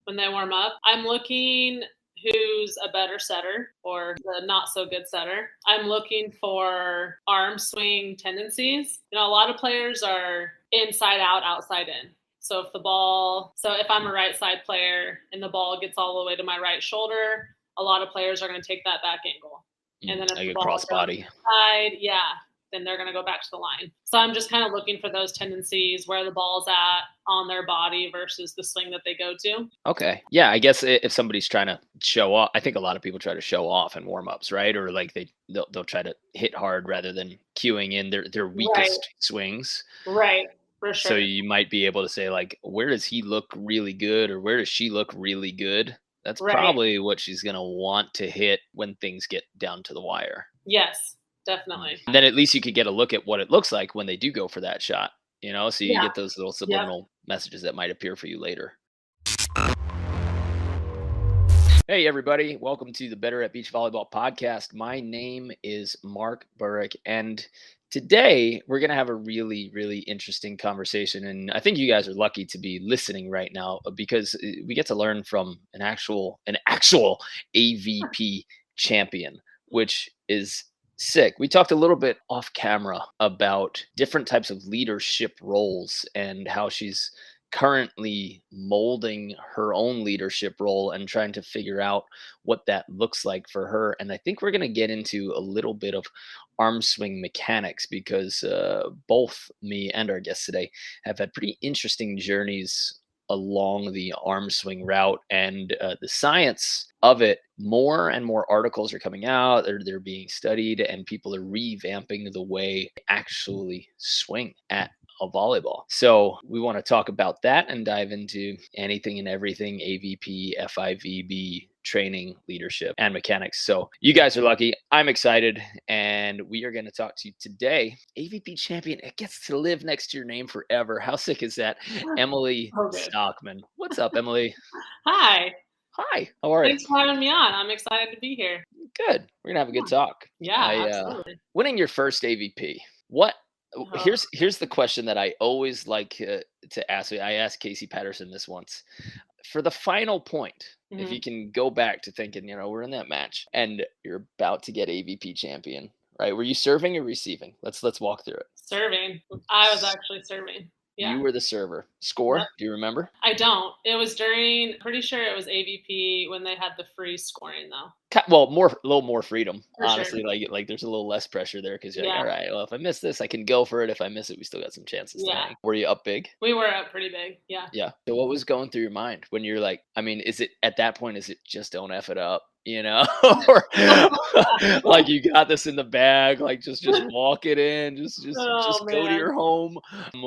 when they warm up. I'm looking who's a better setter or the not so good setter. I'm looking for arm swing tendencies. A lot of players are inside out, outside in. So if I'm a right side player and the ball gets all the way to my right shoulder, a lot of players are going to take that back angle. And then if the ball cross body side, then they're going to go back to the line. So I'm just kind of looking for those tendencies, where the ball's at on their body versus the swing that they go to. Okay. Yeah, I guess if somebody's trying to show off, I think a lot of people try to show off in warm-ups, right? Or like they'll try to hit hard rather than cueing in their weakest swings. Right. For sure. So you might be able to say, like, where does he look really good, or where does she look really good? That's probably what she's going to want to hit when things get down to the wire. Yes, definitely. And then at least you could get a look at what it looks like when they do go for that shot, so you get those little subliminal messages that might appear for you later. Hey, everybody. Welcome to the Better at Beach Volleyball podcast. My name is Mark Burik, and today we're going to have a really, really interesting conversation. And I think you guys are lucky to be listening right now because we get to learn from an actual AVP champion, which is sick. We talked a little bit off camera about different types of leadership roles and how she's currently molding her own leadership role and trying to figure out what that looks like for her. And I think we're going to get into a little bit of arm swing mechanics because both me and our guest today have had pretty interesting journeys along the arm swing route, and the science of it. More and more articles are coming out. They're being studied, and people are revamping the way they actually swing at a volleyball. So we want to talk about that and dive into anything and everything AVP, FIVB, training, leadership, and mechanics. So you guys are lucky. I'm excited. And we are going to talk to you today. AVP champion. It gets to live next to your name forever. How sick is that? Emily Stockman. What's up, Emily? Hi. Hi. How are you? Thanks for having me on. I'm excited to be here. Good. We're going to have a good talk. Yeah, absolutely. Winning your first AVP. Here's the question that I always like to ask. I asked Casey Patterson this once. For the final point, if you can go back to thinking, we're in that match and you're about to get AVP champion, right? Were you serving or receiving? Let's walk through it. Serving. I was actually serving. Yeah. You were the server. Score? Yep. Do you remember? I don't. It was pretty sure it was AVP when they had the free scoring though. Well, a little more freedom, honestly. Sure. Like there's a little less pressure there because you're like, all right, well, if I miss this, I can go for it. If I miss it, we still got some chances. Yeah. Were you up big? We were up pretty big. Yeah. Yeah. So what was going through your mind when you're like, is it at that point, is it just don't F it up? Or like you got this in the bag, like just walk it in, just go to your home.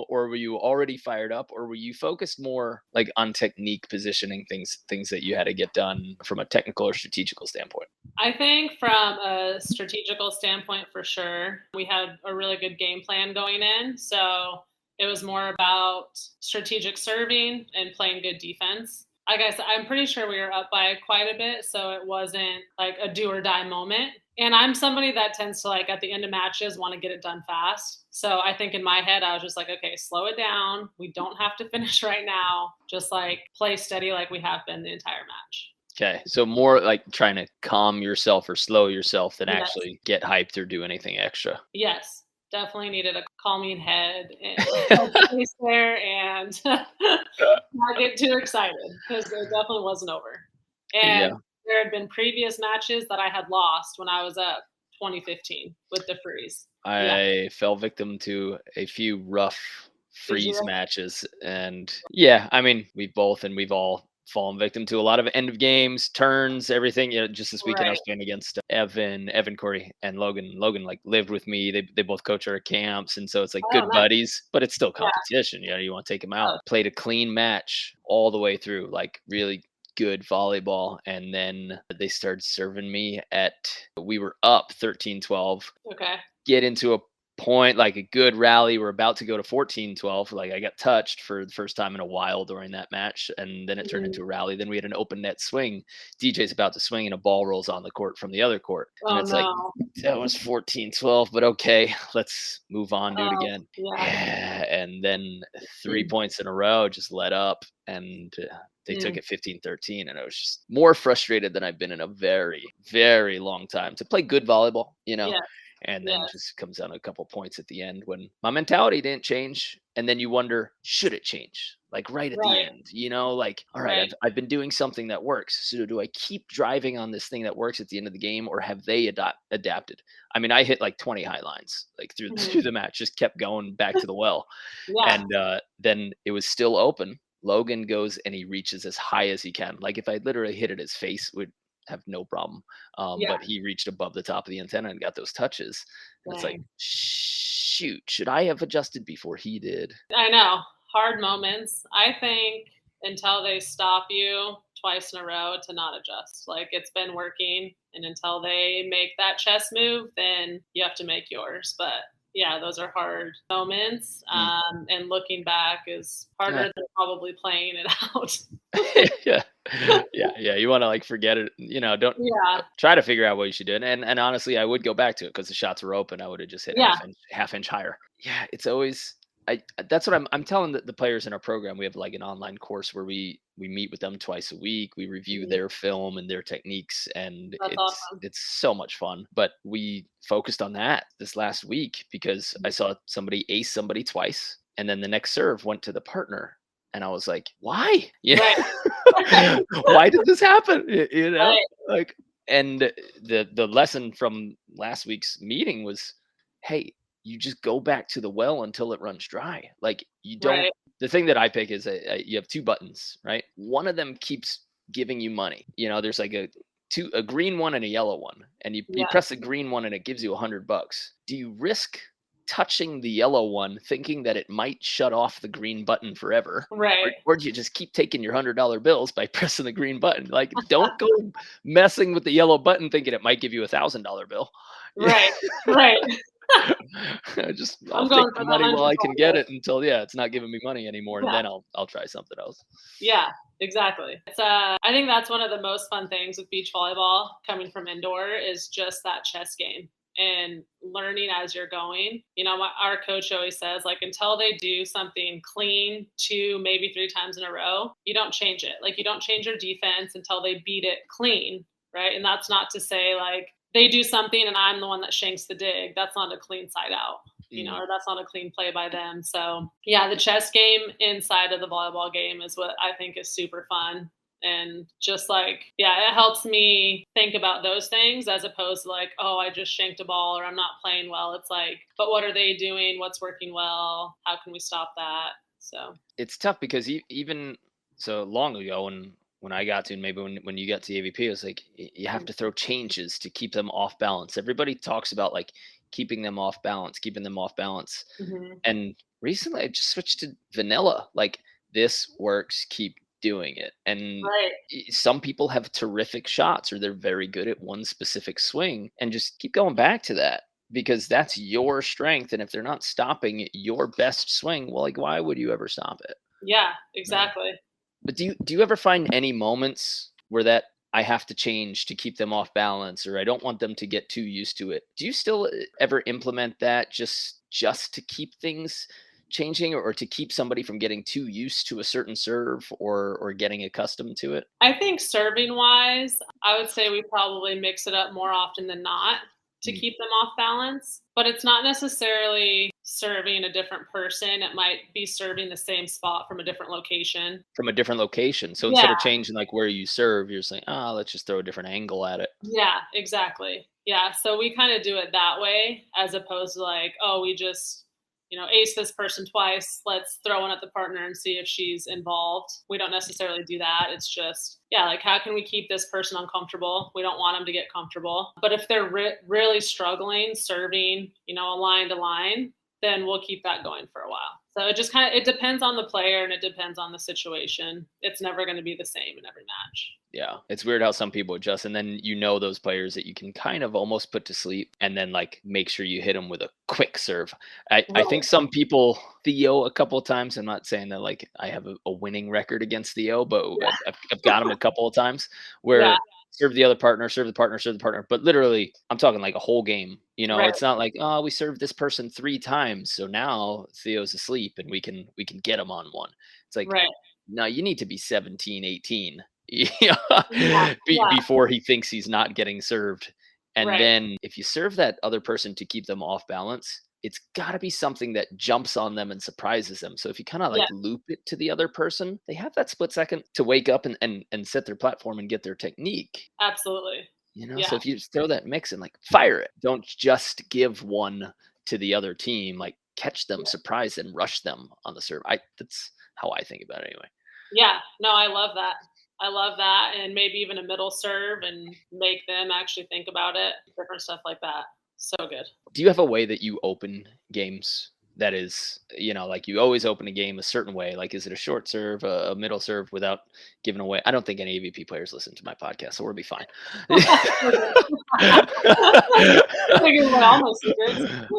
Or were you already fired up, or were you focused more like on technique, positioning, things that you had to get done from a technical or strategical standpoint? I think from a strategical standpoint, for sure, we had a really good game plan going in. So it was more about strategic serving and playing good defense. Like I said, I'm pretty sure we were up by quite a bit, so it wasn't like a do or die moment. And I'm somebody that tends to, like, at the end of matches, want to get it done fast. So I think in my head, I was just like, okay, slow it down. We don't have to finish right now. Just like play steady like we have been the entire match. Okay, so more like trying to calm yourself or slow yourself than actually get hyped or do anything extra. Yes. Definitely needed a calming head and place there and not get too excited because it definitely wasn't over. And there had been previous matches that I had lost when I was up 2015 with the freeze. I fell victim to a few rough freeze matches. And we've all fallen victim to a lot of end of games, turns, everything. Just this weekend I was playing against Evan, Corey, and Logan. Logan like lived with me. They both coach our camps, and so it's like good buddies, but it's still competition. You want to take them out. Played a clean match all the way through, like really good volleyball, and then they started serving me we were up 13-12. Okay. Get into a point, like a good rally. We're about to go to 14-12. Like I got touched for the first time in a while during that match. And then it turned into a rally. Then we had an open net swing. DJ's about to swing and a ball rolls on the court from the other court. And Oh it's like, no. that was 14-12, but okay, let's move on, do it Oh, again. yeah. And then 3 points in a row, just let up. And they took Mm. it 15-13. And I was just more frustrated than I've been in a very, very long time to play good volleyball, Yeah. and then Yes. just comes down to a couple points at the end when my mentality didn't change. And then you wonder, should it change? Like right at the Right. end, like, all right, Right. I've been doing something that works. So do I keep driving on this thing that works at the end of the game, or have they adapted? I mean, I hit like 20 high lines like through Mhm. through the match, just kept going back to the well. Yeah. And then it was still open. Logan goes and he reaches as high as he can. Like if I literally hit it, his face would have no problem. Yeah. But he reached above the top of the antenna and got those touches. And it's like, Dang. shoot, should I have adjusted before he did? I know. Hard moments. I think until they stop you twice in a row to not adjust. Like it's been working, and until they make that chess move, then you have to make yours. But yeah, those are hard moments. Mm. And looking back is harder than probably playing it out. Yeah. Yeah. You want to like forget it, don't Yeah. try to figure out what you should do. And honestly, I would go back to it because the shots were open. I would have just hit Yeah. half inch higher. Yeah. It's always, that's what I'm telling the players in our program. We have like an online course where we meet with them twice a week. We review Mhm. their film and their techniques, and That's awesome. it's so much fun. But we focused on that this last week because I saw somebody ace somebody twice, and then the next serve went to the partner. And I was like, why? Right. Why did this happen? Right. Like, and the lesson from last week's meeting was, hey, you just go back to the well until it runs dry. Like you don't. Right. The thing that I pick is you have two buttons, right? One of them keeps giving you money. There's like a green one and a yellow one, and you Yeah. press the green one and it gives you $100. Do you risk touching the yellow one thinking that it might shut off the green button forever, Right. or do you just keep taking your $100 bills by pressing the green button? Like don't go messing with the yellow button thinking it might give you $1,000 bill. Right. Right. I'll I'm take going the for the money while I can get $100. it until it's not giving me money anymore, and Yeah. then I'll try something else. Yeah, exactly. It's I think that's one of the most fun things with beach volleyball coming from indoor is just that chess game and learning as you're going. Our coach always says like until they do something clean 2, maybe 3 times in a row, you don't change it. Like you don't change your defense until they beat it clean, right? And that's not to say like they do something and I'm the one that shanks the dig. That's not a clean side out. Or that's not a clean play by them. So yeah, the chess game inside of the volleyball game is what I think is super fun. And just like, yeah, it helps me think about those things as opposed to like, oh, I just shanked a ball or I'm not playing well. It's like, but what are they doing? What's working well? How can we stop that? So it's tough because even so long ago when I got to, and maybe when you got to AVP, it was like you have to throw changes to keep them off balance. Everybody talks about like keeping them off balance. mhm. And recently I just switched to vanilla. Like this works, keep doing it. And Right. some people have terrific shots or they're very good at one specific swing, and just keep going back to that because that's your strength. And if they're not stopping your best swing, well, like why would you ever stop it? Yeah, Yeah. exactly. But do you ever find any moments where that I have to change to keep them off balance, or I don't want them to get too used to it? Do you still ever implement that just to keep things changing, or to keep somebody from getting too used to a certain serve, or getting accustomed to it? I think serving wise, I would say we probably mix it up more often than not to Mm. keep them off balance. But it's not necessarily serving a different person. It might be serving the same spot from a different location. From a different location. So instead Yeah, of changing like where you serve, you're saying, let's just throw a different angle at it. yeah, exactly. Yeah, so we kind of do it that way as opposed to like, oh, we just, ace this person twice. Let's throw one at the partner and see if she's involved. We don't necessarily do that. It's just, yeah, like how can we keep this person uncomfortable? We don't want them to get comfortable. But if they're really struggling serving, a line to line, then we'll keep that going for a while. So it depends on the player and it depends on the situation. It's never going to be the same in every match. Yeah, it's weird how some people adjust, and then those players that you can kind of almost put to sleep, and then like make sure you hit them with a quick serve. I think some people Theo a couple of times. I'm not saying that like I have a winning record against Theo, but I've got him a couple of times where serve the other partner, serve the partner, serve the partner. But literally, I'm talking like a whole game. It's not like, oh, we served this person 3 times, so now Theo's asleep and we can get him on one. It's like, no, you need to be 17, 18 before he thinks he's not getting served. And then if you serve that other person to keep them off balance, it's got to be something that jumps on them and surprises them. So if you kind of like loop it to the other person, they have that split second to wake up and set their platform and get their technique. Absolutely. So if you just throw that mix and like fire it, don't just give one to the other team, like catch them, surprise them, rush them on the serve. That's how I think about it anyway. Yeah, no, I love that. And maybe even a middle serve and make them actually think about it, different stuff like that. So good. Do you have a way that you open games that is, like you always open a game a certain way? Like, is it a short serve, a middle serve without giving away? I don't think any AVP players listen to my podcast, so we'll be fine.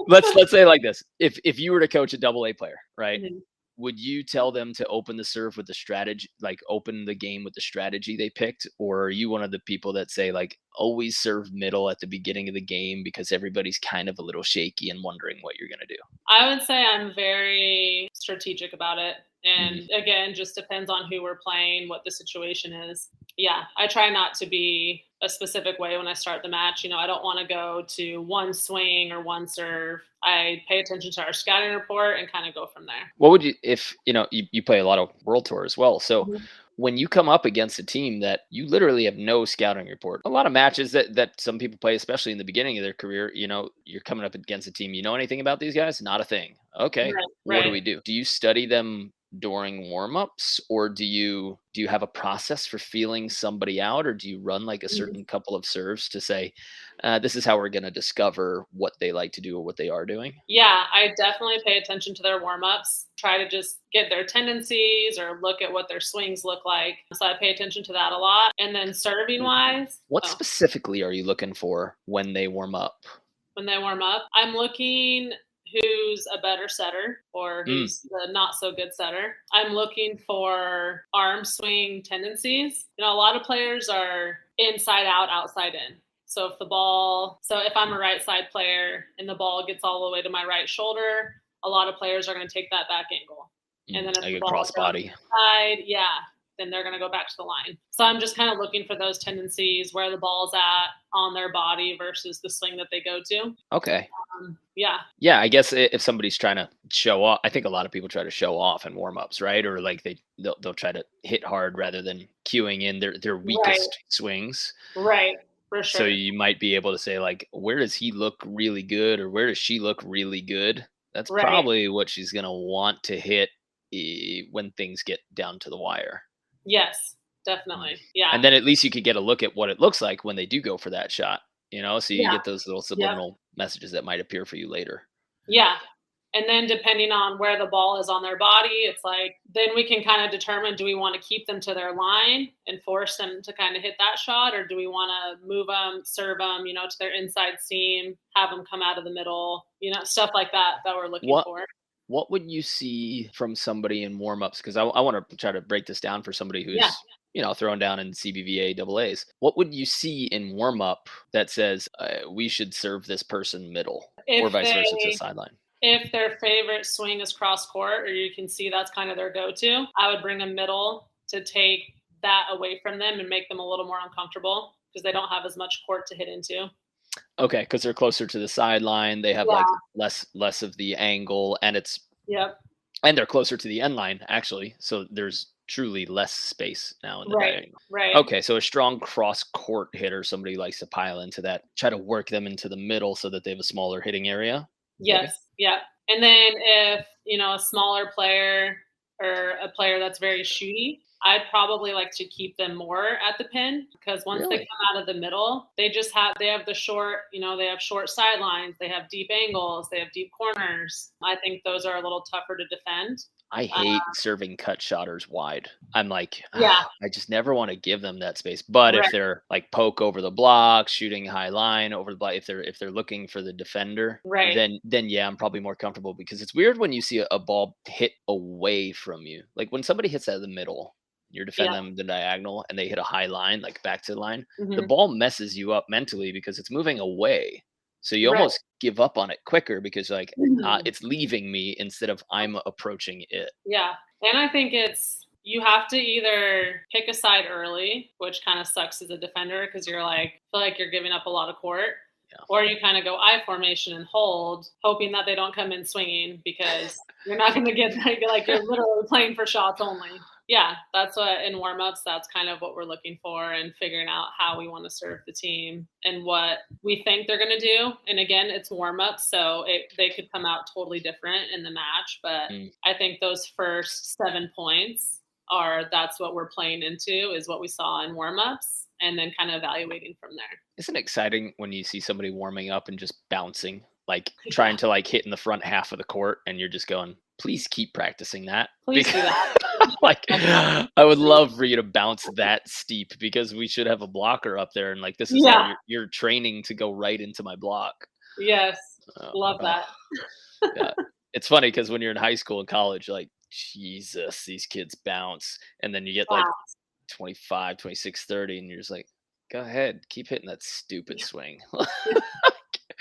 Let's say it like this. If you were to coach a AA player, right? Mm-hmm. Would you tell them to open the serve with the strategy, like open the game with the strategy they picked? Or are you one of the people that say like always serve middle at the beginning of the game because everybody's kind of a little shaky and wondering what you're going to do? I would say I'm very strategic about it. And again, just depends on who we're playing, what the situation is. Yeah, I try not to be a specific way when I start the match. I don't want to go to one swing or one serve. I pay attention to our scouting report and kind of go from there. What would you, if, you play a lot of World Tour as well. So when you come up against a team that you literally have no scouting report, a lot of matches that some people play, especially in the beginning of their career, you're coming up against a team. You know anything about these guys? Not a thing. Okay. What do we do? Do you study them during warm-ups, or do you have a process for feeling somebody out, or do you run like a certain couple of serves to say, this is how we're going to discover what they like to do or what they are doing? Yeah, I definitely pay attention to their warm-ups, try to just get their tendencies or look at what their swings look like. So I pay attention to that a lot. And then serving wise, what specifically are you looking for when they warm up? When they warm up, I'm looking who's a better setter or who's the not so good setter. I'm looking for arm swing tendencies. A lot of players are inside out, outside in. So if I'm a right side player and the ball gets all the way to my right shoulder, a lot of players are going to take that back angle. And then if the ball cross body side, then they're going to go back to the line. So I'm just kind of looking for those tendencies, where the ball's at on their body versus the swing that they go to. Okay. Yeah, I guess if somebody's trying to show off, I think a lot of people try to show off in warm-ups, right? Or like they'll try to hit hard rather than cueing in their weakest swings. Right, for sure. So you might be able to say like, where does he look really good, or where does she look really good? That's probably what she's going to want to hit when things get down to the wire. Yes, definitely. Yeah. And then at least you could get a look at what it looks like when they do go for that shot, so you get those little subliminal messages that might appear for you later. Yeah. And then depending on where the ball is on their body, it's like, then we can kind of determine, do we want to keep them to their line and force them to kind of hit that shot? Or do we want to move them, serve them, to their inside seam, have them come out of the middle, stuff like that we're looking for. What would you see from somebody in warm-ups? Because I want to try to break this down for somebody who's, throwing down in CBVA AAs. What would you see in warm-up that says we should serve this person middle, or vice versa to the sideline? If their favorite swing is cross court, or you can see that's kind of their go-to, I would bring them middle to take that away from them and make them a little more uncomfortable because they don't have as much court to hit into. Okay, because they're closer to the sideline. They have like less of the angle, and and they're closer to the end line actually. So there's truly less space now in the diagonal. Right. Okay, so a strong cross court hitter, somebody likes to pile into that. Try to work them into the middle so that they have a smaller hitting area. Yes. Okay. Yeah. And then if a smaller player or a player that's very shooty, I'd probably like to keep them more at the pin, because once they come out of the middle, they have the short, they have short sidelines, they have deep angles, they have deep corners. I think those are a little tougher to defend. I hate serving cut shotters wide. I'm like, Yeah. I just never want to give them that space. But if they're like poke over the block, shooting high line over the block, if they're looking for the defender, then yeah, I'm probably more comfortable, because it's weird when you see a ball hit away from you. Like when somebody hits out of the middle, you're defending them the diagonal and they hit a high line, like back to the line, the ball messes you up mentally because it's moving away. So you almost give up on it quicker, because like it's leaving me instead of I'm approaching it. Yeah. And I think you have to either pick a side early, which kind of sucks as a defender, because you're like, feel like you're giving up a lot of court. Yeah. Or you kind of go I formation and hold, hoping that they don't come in swinging, because you're not going to get like you're literally playing for shots only. Yeah, that's what in warmups, that's kind of what we're looking for, and figuring out how we want to serve the team and what we think they're going to do. And again, it's warmups, so they could come out totally different in the match. But I think those first 7 points that's what we're playing into, is what we saw in warmups, and then kind of evaluating from there. Isn't it exciting when you see somebody warming up and just bouncing, like trying to like hit in the front half of the court, and you're just going, please keep practicing that. Please do that. Like, I would love for you to bounce that steep, because we should have a blocker up there, and like this is how you're training to go right into my block. Yes, love that. Yeah, it's funny because when you're in high school and college, like, Jesus, these kids bounce, and then you get like 25, 26, 30, and you're just like, go ahead, keep hitting that stupid swing.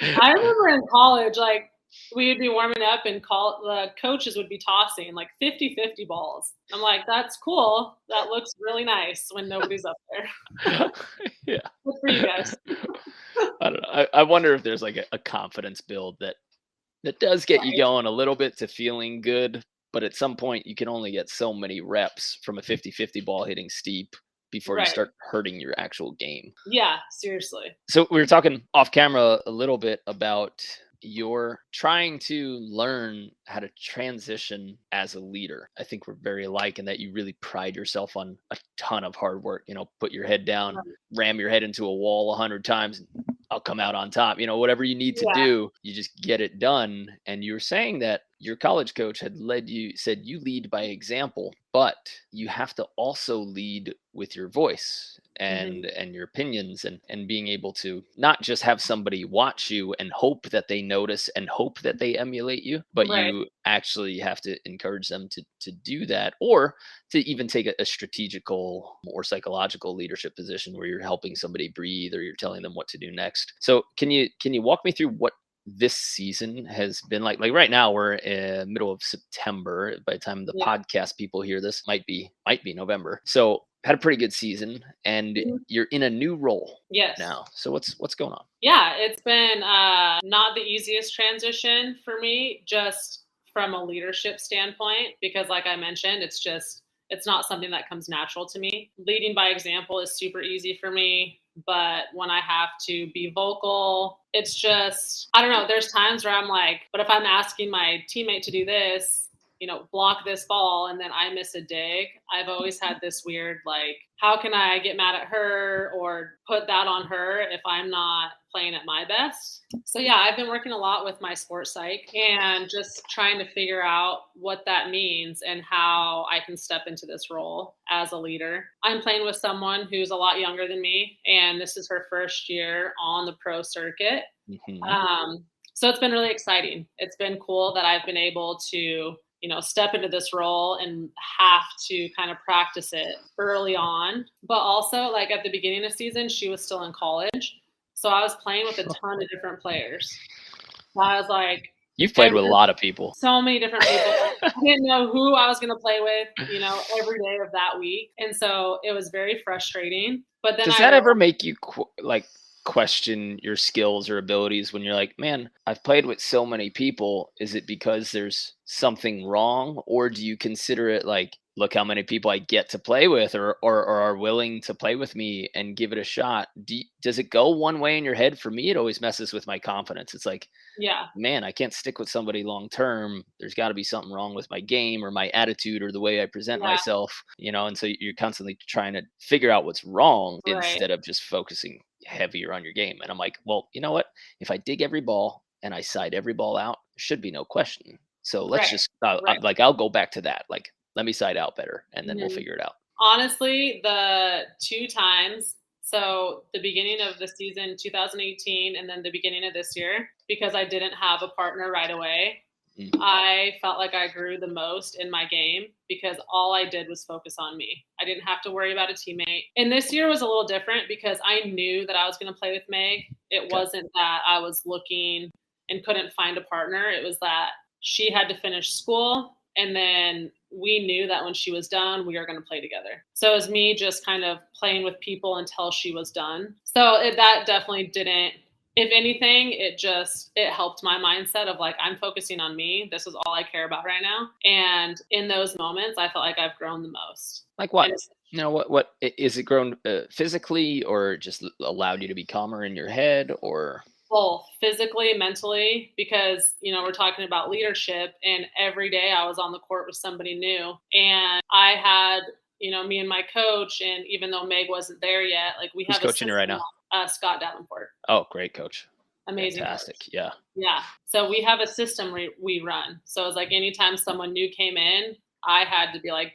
I remember in college, like, we would be warming up and the coaches would be tossing like 50-50 balls. I'm like, that's cool. That looks really nice when nobody's up there. Yeah. Good for you guys. I don't know. I wonder if there's like a confidence build that does get you going a little bit to feeling good. But at some point, you can only get so many reps from a 50-50 ball hitting steep before you start hurting your actual game. Yeah, seriously. So we were talking off camera a little bit about you're trying to learn how to transition as a leader. I think we're very alike in that you really pride yourself on a ton of hard work. Put your head down, ram your head into a wall 100 times, and I'll come out on top. Whatever you need to do, you just get it done. And you were saying that your college coach said you lead by example, but you have to also lead with your voice and your opinions, and being able to not just have somebody watch you and hope that they notice and hope that they emulate you, but you actually have to encourage them to do that, or to even take a strategical or psychological leadership position where you're helping somebody breathe, or you're telling them what to do next. So can you walk me through what this season has been like? Like right now we're in middle of September. By the time the podcast people hear this, might be November. So had a pretty good season, and you're in a new role now. So what's going on? Yeah, it's been not the easiest transition for me, just from a leadership standpoint, because like I mentioned, it's not something that comes natural to me. Leading by example is super easy for me. But when I have to be vocal, it's just, I don't know, there's times where I'm like, but if I'm asking my teammate to do this, block this ball, and then I miss a dig, I've always had this weird, like, how can I get mad at her or put that on her if I'm not playing at my best? So yeah, I've been working a lot with my sports psych and just trying to figure out what that means and how I can step into this role as a leader. I'm playing with someone who's a lot younger than me, and this is her first year on the pro circuit. So it's been really exciting. It's been cool that I've been able to step into this role and have to kind of practice it early on. But also, like, at the beginning of the season, she was still in college. So I was playing with a ton of different players. So I was like, you've played with a lot of people. So many different people. I didn't know who I was going to play with, every day of that week. And so it was very frustrating. But then does that ever make you like question your skills or abilities when you're like, man, I've played with so many people. Is it because there's something wrong? Or do you consider it like, look how many people I get to play with or are willing to play with me and give it a shot? Does it go one way in your head? For me, it always messes with my confidence. It's like, Yeah. man, I can't stick with somebody long term. There's got to be something wrong with my game or my attitude or the way I present Yeah. myself, and so you're constantly trying to figure out what's wrong Right. instead of just focusing heavier on your game. And I'm like, well, you know what? If I dig every ball and I side every ball out, there should be no question. So let's Right. just Right. like I'll go back to that. Like, let me side out better, and then we'll Mhm. figure it out. Honestly, the 2 times, so the beginning of the season 2018 and then the beginning of this year, because I didn't have a partner right away, Mm. I felt like I grew the most in my game because all I did was focus on me. I didn't have to worry about a teammate. And this year was a little different because I knew that I was going to play with Meg. It Okay. wasn't that I was looking and couldn't find a partner. It was that she had to finish school, and then we knew that when she was done, we were going to play together. So it was me just kind of playing with people until she was done. So that definitely didn't, if anything, it helped my mindset of like, I'm focusing on me. This is all I care about right now. And in those moments, I felt like I've grown the most. Like what? And it's What is it grown physically, or just allowed you to be calmer in your head, or both physically, mentally, because, we're talking about leadership, and every day I was on the court with somebody new. And I had, me and my coach, and even though Meg wasn't there yet, like we who's have a coaching you right system, now? Scott Davenport, Oh, great coach. amazing Fantastic. coach. Yeah. Yeah. So we have a system we run. So it's like anytime someone new came in, I had to be like,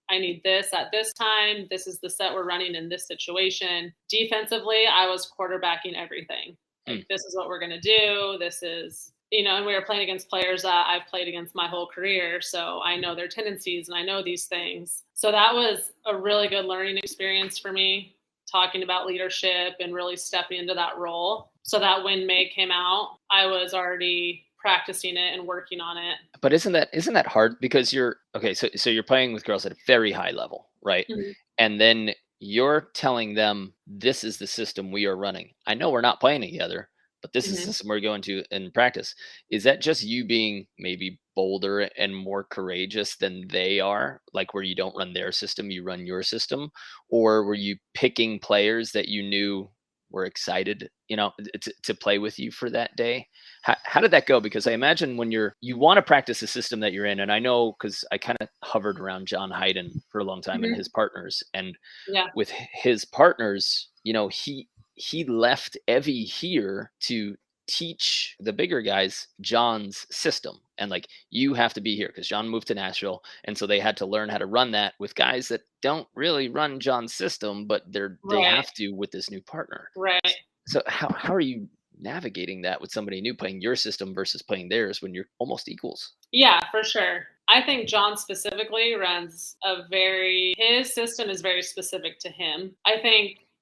I need this at this time. This is the set we're running in this situation. Defensively, I was quarterbacking everything. Like, this is what we're going to do. This is, and we were playing against players that I've played against my whole career. So I know their tendencies and I know these things. So that was a really good learning experience for me, talking about leadership and really stepping into that role, so that when Meg came out, I was already practicing it and working on it. But isn't that hard, because you're okay, so you're playing with girls at a very high level, right? Mm-hmm. And then you're telling them, this is the system we are running. I know we're not playing together, but this is the system we're going to in practice. Is that just you being maybe bolder and more courageous than they are, like where you don't run their system, you run your system? Or were you picking players that you knew were excited, to play with you for that day? How did that go? Because I imagine when you want to practice the system that you're in, and I know because I kind of hovered around John Hayden for a long time and his partners, and Yeah. with his partners, he left Evie here to teach the bigger guys John's system. And like, you have to be here because John moved to Nashville, and so they had to learn how to run that with guys that don't really run John's system, but they Right. have to with this new partner. Right. So how are you navigating that with somebody new playing your system versus playing theirs when you're almost equals? Yeah, for sure. I think John specifically runs his system is very specific to him.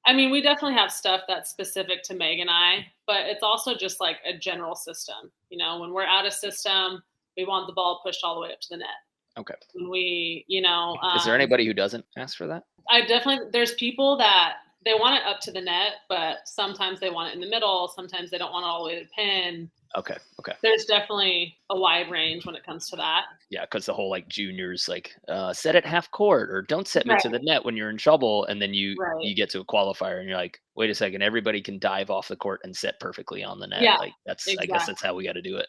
We definitely have stuff that's specific to Meg and I, but it's also just like a general system. When we're out of system, we want the ball pushed all the way up to the net. Okay. When we, Is there anybody who doesn't ask for that? There's people that they want it up to the net, but sometimes they want it in the middle. Sometimes they don't want it all the way to the pin. Okay. There's definitely a wide range when it comes to that. Yeah, because the whole like juniors like set it half court, or don't set me to the net when you're in trouble, and then you get to a qualifier and you're like, wait a second, everybody can dive off the court and set perfectly on the net. Yeah, like that's exactly. I guess that's how we got to do it.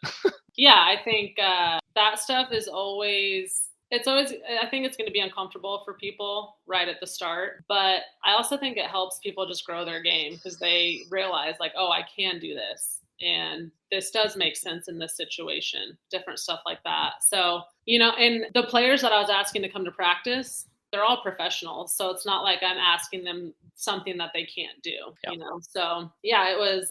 Yeah, I think that stuff is always. I think it's going to be uncomfortable for people right at the start, but I also think it helps people just grow their game because they realize like, oh, I can do this. And this does make sense in this situation, different stuff like that. So, and the players that I was asking to come to practice, they're all professionals. So it's not like I'm asking them something that they can't do, So yeah, it was,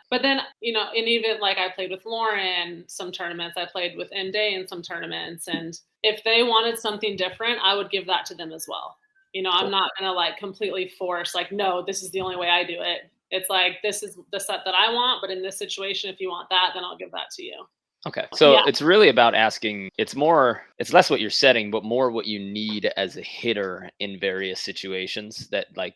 but then, and even like I played with Lauren some tournaments, I played with MD in some tournaments. And if they wanted something different, I would give that to them as well. I'm not going to like completely force like, no, this is the only way I do it. It's like, this is the set that I want, but in this situation, if you want that, then I'll give that to you. Okay. So Yeah. it's really about asking, it's less what you're setting, but more what you need as a hitter in various situations Yes.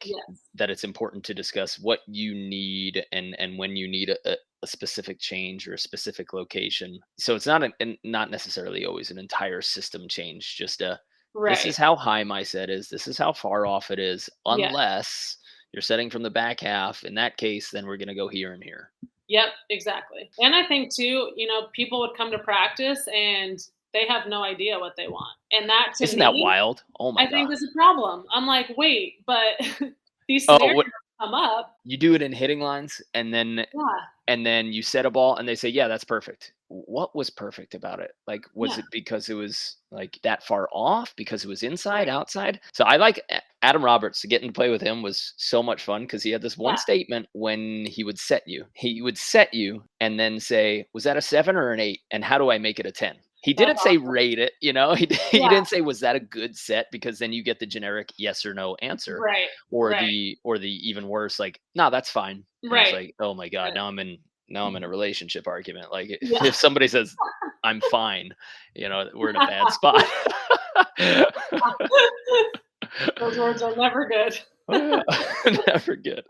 that it's important to discuss what you need and when you need a specific change or a specific location. So it's not necessarily always an entire system change, just this Right. is how high my set is, this is how far off it is, Yeah. unless you're setting from the back half. In that case, then we're going to go here and here. Yep, exactly. And I think too, people would come to practice and they have no idea what they want. And that to Isn't that me, wild? Oh my I God. think is a problem. I'm like, wait, but these Oh, scenarios what come up. you do it in hitting lines, Yeah, and then you set a ball and they say, "Yeah, that's perfect." What was perfect about it? Like, was yeah, it because it was like that far off? Because it was inside, right. outside? So I like Adam Roberts. Getting to play with him was so much fun because he had this one Yeah, statement when he would set you. He would set you and then say, "Was that a 7 or an 8? And how do I make it a 10?" He that's didn't say awesome. rate it, you know. He Yeah, didn't say was that a good set, because then you get the generic yes or no answer, right, or right, the even worse, like, "No, that's fine." And it's right, like, "Oh my God, right. now I'm in a relationship argument." Like, Yeah. if somebody says I'm fine, we're in a bad spot. Those words are never good. Never good.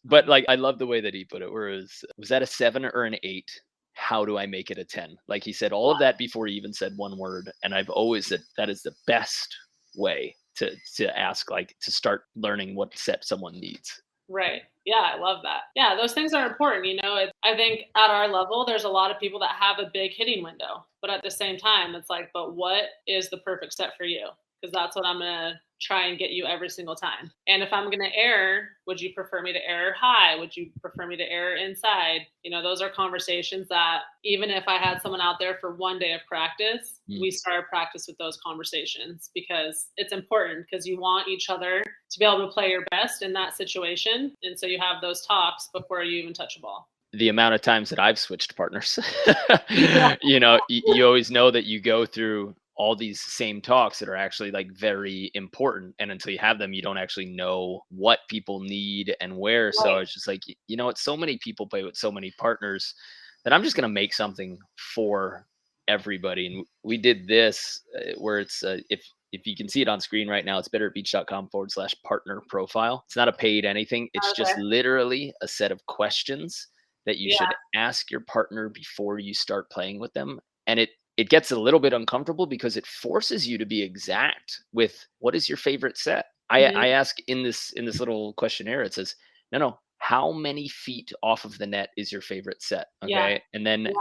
But like, I love the way that he put it. Whereas, was that a 7 or an 8? How do I make it a 10? Like, he said all of that before he even said one word. And I've always said that is the best way to ask, like, to start learning what set someone needs. Right. Yeah, I love that. Yeah, those things are important. I think at our level, there's a lot of people that have a big hitting window, but at the same time, it's like, but what is the perfect set for you? Because that's what I'm going to try and get you every single time. And if I'm going to err, would you prefer me to err high? Would you prefer me to err inside? Those are conversations that even if I had someone out there for one day of practice, Mm. we start practice with those conversations because it's important because you want each other to be able to play your best in that situation. And so you have those talks before you even touch a ball. The amount of times that I've switched partners, Yeah. you always know that you go through all these same talks that are actually like very important. And until you have them, you don't actually know what people need and where. So Right. it's just like, it's so many people play with so many partners that I'm just going to make something for everybody. And we did this where it's, if you can see it on screen right now, it's betteratbeach.com/partner profile. It's not a paid anything. It's Okay. just literally a set of questions that you Yeah. should ask your partner before you start playing with them. And it gets a little bit uncomfortable because it forces you to be exact with what is your favorite set. I Mhm. ask in this little questionnaire, it says, no, how many feet off of the net is your favorite set? Yeah. Okay. And then, Yeah.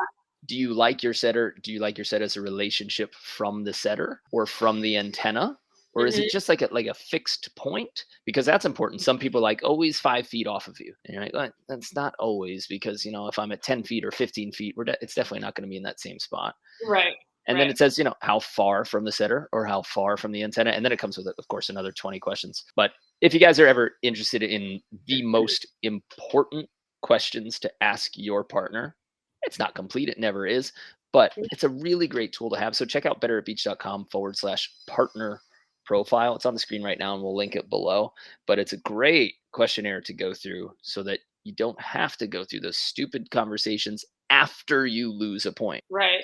do you like your setter? Do you like your set as a relationship from the setter or from the antenna? Or is it Mhm. just like a fixed point? Because that's important. Some people like always 5 feet off of you. And you're like, "Well, that's not always, because if I'm at 10 feet or 15 feet, it's definitely not going to be in that same spot." Right. And then Right. it says, how far from the setter or how far from the antenna. And then it comes with, of course, another 20 questions. But if you guys are ever interested in the most important questions to ask your partner, it's not complete. It never is. But it's a really great tool to have. So check out betteratbeach.com/partner profile. It's on the screen right now and we'll link it below. But it's a great questionnaire to go through so that you don't have to go through those stupid conversations after you lose a point. Right.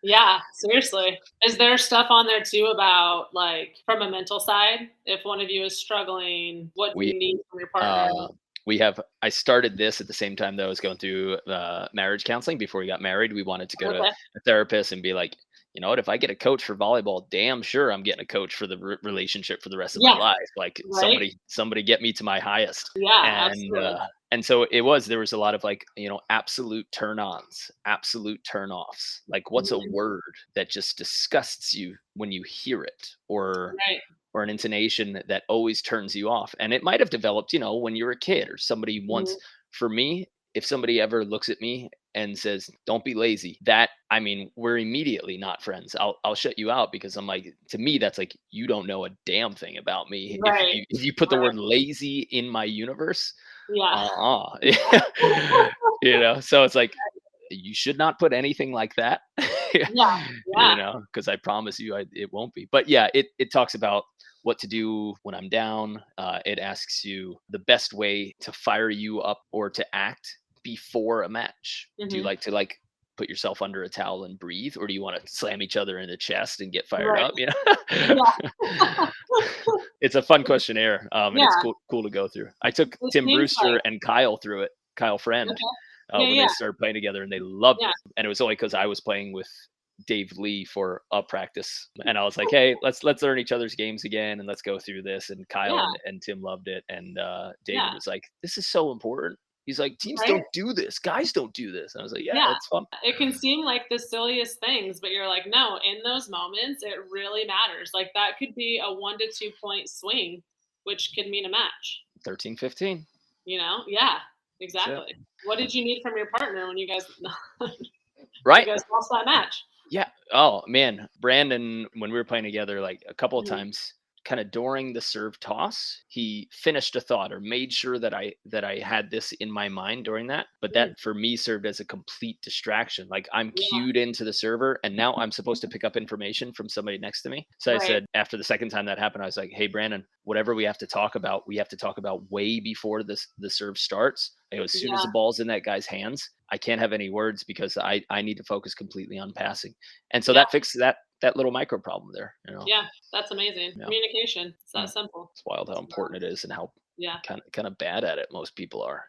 Yeah, seriously. Is there stuff on there too about like from a mental side? If one of you is struggling, what do We you need from your partner? uh, we have I started this at the same time that I was going through marriage counseling before we got married. We wanted to go to Okay. a therapist and be like, you know what, if I get a coach for volleyball, damn sure I'm getting a coach for the relationship for the rest of my Yeah. life. Like, Right. somebody get me to my highest. Yeah, And absolutely. so there was a lot of like, absolute turn-ons, absolute turn-offs. Like, what's a Mhm. word that just disgusts you when you hear it, Right. or an intonation that always turns you off. And it might have developed, when you were a kid or somebody once. Mhm. For me, if somebody ever looks at me and says, "Don't be lazy," that, I mean, we're immediately not friends. I'll shut you out, because I'm like, to me, that's like, you don't know a damn thing about me. Right. If you put the Right. word lazy in my universe, Yeah. uh-uh. So it's like, you should not put anything like that. Yeah. Yeah. Because I promise you, it won't be. But yeah, it talks about what to do when I'm down. It asks you the best way to fire you up or to act before a match. Do you Mhm. like to, like, put yourself under a towel and breathe, or do you want to slam each other in the chest and get fired Right. up? It's a fun questionnaire, and it's Yeah. cool to go through. I took It Tim seems Brewster like and Kyle through it, Kyle Friend, okay. Yeah, when they yeah, started playing together, and they loved yeah. it. And it was only because I was playing with Dave Lee for a practice, and I was like, "Hey, let's learn each other's games again, and let's go through this." And Kyle Yeah, and Tim loved it, and David yeah. was like, "This is so important." He's like, "Teams Right? don't do this, guys don't do this." And I was like, "Yeah, Yeah. it's fun." It can seem like the silliest things, but you're like, no, in those moments, it really matters. Like that could be a 1 to 2 point swing, which could mean a match. 13, 15. Yeah, That's it. exactly. What did you need from your partner when you guys you Right? guys lost that match? Yeah. Oh man, Brandon, when we were playing together, like a couple of Mhm. times, kind of during the serve toss, he finished a thought or made sure that I had this in my mind during that. But Mm, that for me served as a complete distraction. Like I'm yeah, cued into the server, and now I'm supposed to pick up information from somebody next to me. So I right. said after the second time that happened, I was like, "Hey, Brandon, whatever we have to talk about, we have to talk about way before the serve starts. I go, as soon as Yeah, the ball's in that guy's hands, I can't have any words because I need to focus completely on passing." And so yeah, that fixed that little micro problem there. yeah. That's amazing. Yeah. Communication. It's that Mm. simple. It's wild how So, important it is and how yeah. kind of bad at it most people are.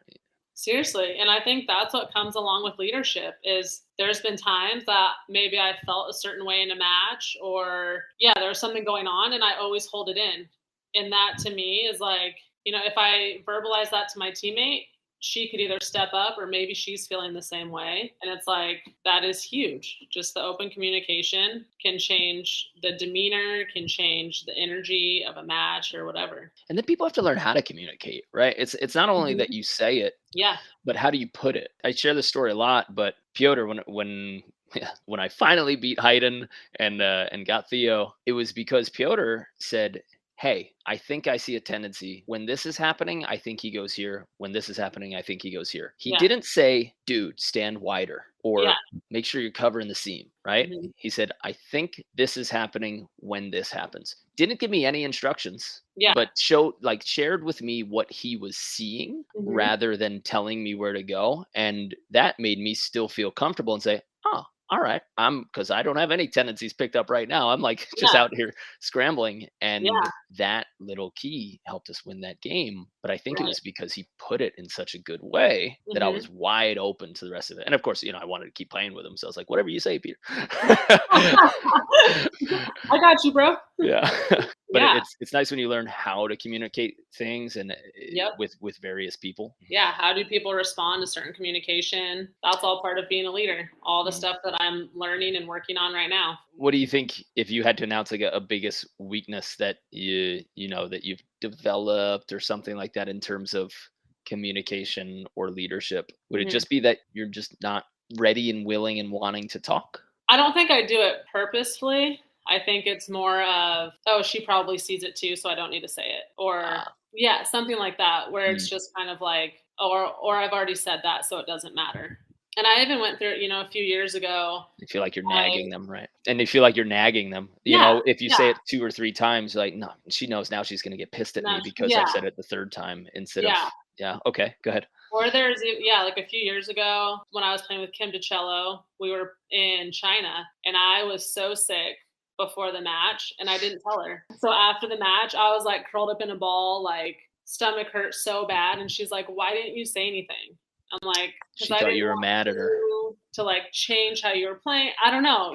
Seriously, and I think that's what comes along with leadership is there's been times that maybe I felt a certain way in a match or yeah, there was something going on and I always hold it in. And that to me is like, if I verbalize that to my teammate, she could either step up or maybe she's feeling the same way. And it's like that is huge. Just the open communication can change the demeanor, can change the energy of a match or whatever. And then people have to learn how to communicate, right? It's not only that Mhm. you say it, Yeah. but how do you put it? I share this story a lot, but Piotr, when when I finally beat Hayden and got Theo, it was because Piotr said, "Hey, I think I see a tendency when this is happening. I think he goes here. When this is happening, I think he goes here." He Yeah. didn't say, "Dude, stand wider," Yeah. or "Make sure you're covering the seam." Right? Mhm. He said, "I think this is happening when this happens." Didn't give me any instructions, Yeah. but shared with me what he was seeing Mhm. rather than telling me where to go, and that made me still feel comfortable and say, "Oh, all right, because I don't have any tendencies picked up right now. I'm like just Yeah. out here scrambling." And Yeah. that little key helped us win that game, but I think it Right. was because he put it in such a good way that I Mhm. was wide open to the rest of it. And of course, I wanted to keep playing with him, so I was like, "Whatever you say, Peter." I got you, bro. Yeah. But Yeah. it's nice when you learn how to communicate things and Yep. with various people. Yeah. How do people respond to certain communication? That's all part of being a leader. All the Mm. stuff that I'm learning and working on right now. What do you think if you had to announce like a biggest weakness that that you've developed or something like that in terms of communication or leadership? Would it Mhm. just be that you're just not ready and willing and wanting to talk? I don't think I do it purposefully. I think it's more of, oh, she probably sees it too, so I don't need to say it. Or Ah, yeah, something like that, where it's mm. just kind of like, or I've already said that, so it doesn't matter. And I even went through it, a few years ago. You feel like you're I nagging them, right? And they feel like you're nagging them. Yeah, If you yeah. say it 2 or 3 times, like, no, she knows now she's gonna get pissed at No, me because I've yeah, said it the 3rd time instead of yeah. yeah, okay, go ahead. Or yeah, like a few years ago when I was playing with Kim DiCello, we were in China and I was so sick before the match and I didn't tell her. So after the match, I was like curled up in a ball, like stomach hurt so bad. And she's like, why didn't you say anything? I'm like, because She I thought didn't you were want mad at her. you to like change how you were playing. I don't know.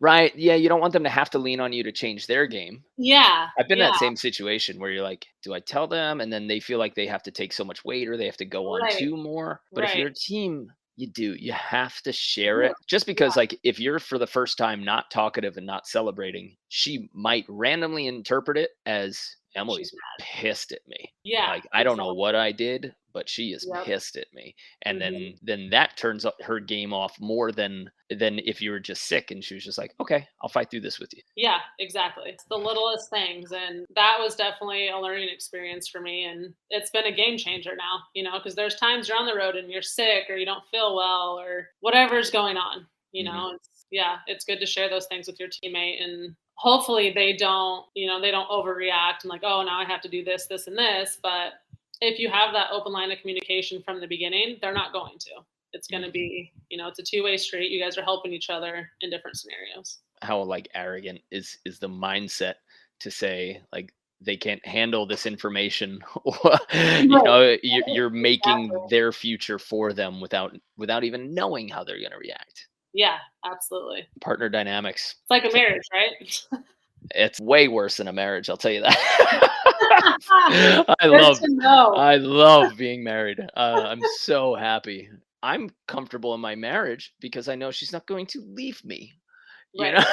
Right, yeah, you don't want them to have to lean on you to change their game. Yeah. I've been in Yeah. that same situation where you're like, "Do I tell them?" And then they feel like they have to take so much weight or they have to go on Right. 2 more. But if Right. you're a team, you do. You have to share Yeah. it. Just Yeah. because, like, if you're for the first time not talkative and not celebrating, she might randomly interpret it as She's Emily's mad. pissed at me. Yeah. Like, I don't know Exactly. what I did, but she is Yep. pissed at me. And Hmm. then that turns up her game off more than if you were just sick and she was just like, "Okay, I'll fight through this with you." Yeah, exactly. It's the littlest things. And that was definitely a learning experience for me. And it's been a game changer now, because there's times you're on the road and you're sick or you don't feel well or whatever's going on. Mhm. It's good to share those things with your teammate. And hopefully they don't overreact and like, oh, now I have to do this, this, and this. But if you have that open line of communication from the beginning, they're not going to. It's going to be, it's a two-way street. You guys are helping each other in different scenarios. How like arrogant is the mindset to say like they can't handle this information? You're making Exactly. their future for them without even knowing how they're going to react. Yeah, absolutely. Partner dynamics. It's like a marriage, right? It's way worse than a marriage, I'll tell you that. Good to know. I love being married. I'm so happy. I'm comfortable in my marriage because I know she's not going to leave me. You know,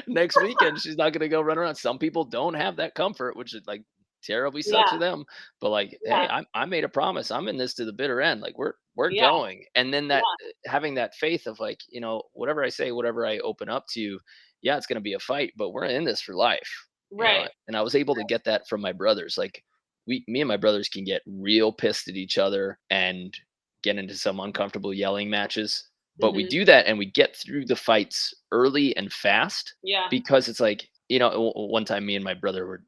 next weekend she's not gonna go run around. Some people don't have that comfort, which is like terribly sucks for them. But like, hey, I made a promise. I'm in this to the bitter end. Like we're going. And then that having that faith of like, whatever I say, whatever I open up to, yeah, it's gonna be a fight, but we're in this for life. Right. And I was able to get that from my brothers. Like me and my brothers can get real pissed at each other and get into some uncomfortable yelling matches. But we do that and we get through the fights early and fast. Yeah. Because it's like, one time me and my brother were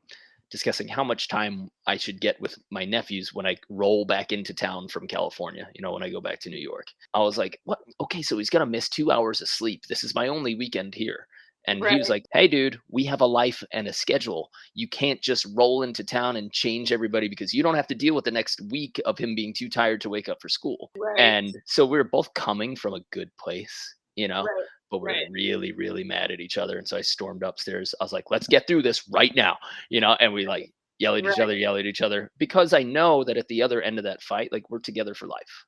discussing how much time I should get with my nephews when I roll back into town from California, when I go back to New York. I was like, what? Okay, so he's going to miss 2 hours of sleep. This is my only weekend here. And he was like, hey, dude, we have a life and a schedule. You can't just roll into town and change everybody because you don't have to deal with the next week of him being too tired to wake up for school. Right. And so we were both coming from a good place, but we're really, really mad at each other. And so I stormed upstairs. I was like, let's get through this right now, and we like yell at each other because I know that at the other end of that fight, like we're together for life.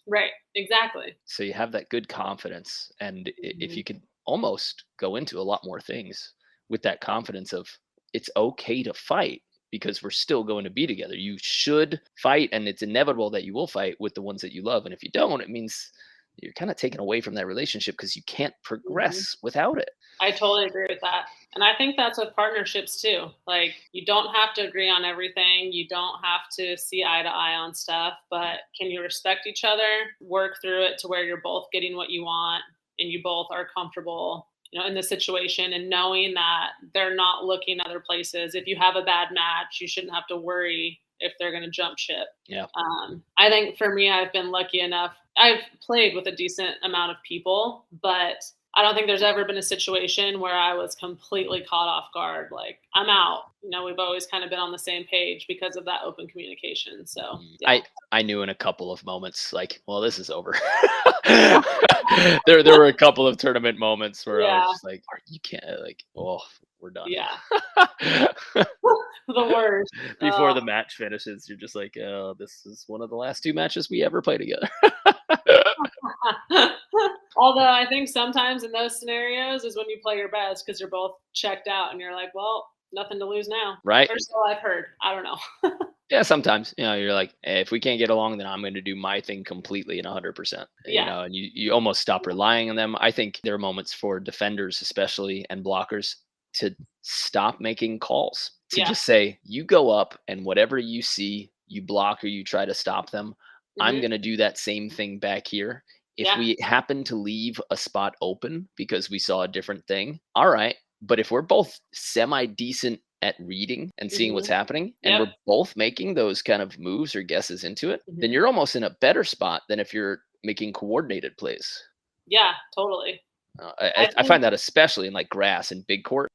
Right. Exactly. So you have that good confidence. And if you could almost go into a lot more things with that confidence of it's okay to fight because we're still going to be together. You should fight, and it's inevitable that you will fight with the ones that you love. And if you don't, it means you're kind of taken away from that relationship because you can't progress without it. I totally agree with that. And I think that's with partnerships too. Like you don't have to agree on everything. You don't have to see eye to eye on stuff, but can you respect each other, work through it to where you're both getting what you want and you both are comfortable, in the situation and knowing that they're not looking other places. If you have a bad match, you shouldn't have to worry if they're going to jump ship. Yeah. I think for me, I've been lucky enough. I've played with a decent amount of people, but I don't think there's ever been a situation where I was completely caught off guard. Like I'm out. We've always kind of been on the same page because of that open communication. So yeah. I knew in a couple of moments, like, well, this is over. there were a couple of tournament moments where I was just like, you can't, like, oh, we're done. Yeah. The worst. Before the match finishes, you're just like, oh, this is one of the last 2 matches we ever play together. Although I think sometimes in those scenarios is when you play your best because you're both checked out and you're like, well, nothing to lose now. Right. Or so I've heard. I don't know. Yeah, sometimes, you're like, hey, if we can't get along, then I'm going to do my thing completely and 100%. And you almost stop relying on them. I think there are moments for defenders, especially, and blockers to stop making calls, to just say, you go up and whatever you see, you block or you try to stop them. I'm going to do that same thing back here. If we happen to leave a spot open because we saw a different thing, all right. But if we're both semi-decent at reading and seeing what's happening, and we're both making those kind of moves or guesses into it, then you're almost in a better spot than if you're making coordinated plays. Yeah, totally. I find that especially in like grass and big court.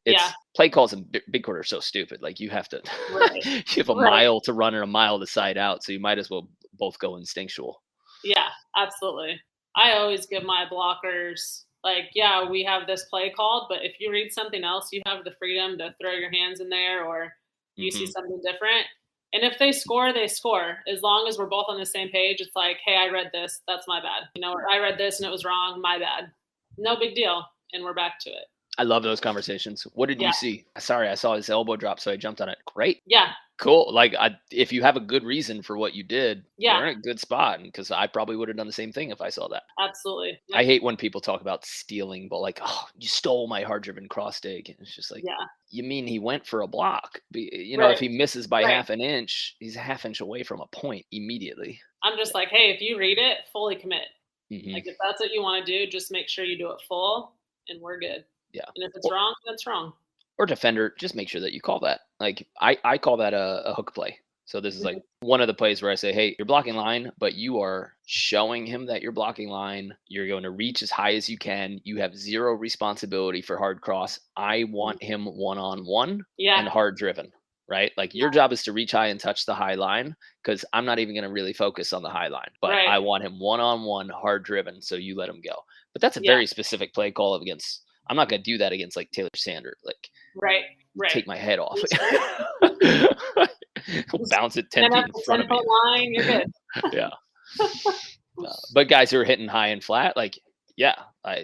Play calls in big court are so stupid. Like you have to, you have a mile to run and a mile to side out. So you might as well both go instinctual. Yeah, absolutely. I always give my blockers like, yeah, we have this play called, but if you read something else, you have the freedom to throw your hands in there or you see something different. And if they score, they score. As long as we're both on the same page, it's like, hey, I read this. That's my bad. Or I read this and it was wrong. My bad. No big deal. And we're back to it. I love those conversations. What did you see? Sorry, I saw his elbow drop, so I jumped on it. Great. Yeah. Cool. Like, if you have a good reason for what you did, you're in a good spot. Because I probably would have done the same thing if I saw that. Absolutely. Yep. I hate when people talk about stealing, but like, oh, you stole my hard-driven cross dig. And it's just like, you mean he went for a block? If he misses by half an inch, he's a half inch away from a point immediately. I'm just like, hey, if you read it, fully commit. Like, if that's what you want to do, just make sure you do it full, and we're good. Yeah. And if it's wrong, that's wrong. Or defender, just make sure that you call that. Like I call that a hook play. So this is like one of the plays where I say, hey, you're blocking line, but you are showing him that you're blocking line. You're going to reach as high as you can. You have zero responsibility for hard cross. I want him one-on-one and hard driven, right? Like your job is to reach high and touch the high line, because I'm not even going to really focus on the high line, but I want him one-on-one hard driven. So you let him go. But that's a very specific play call against. I'm not going to do that against like Taylor Sander. Like, take my head off. Bounce it 10 feet in front of me. Line, you're good. Yeah. But guys who are hitting high and flat, like,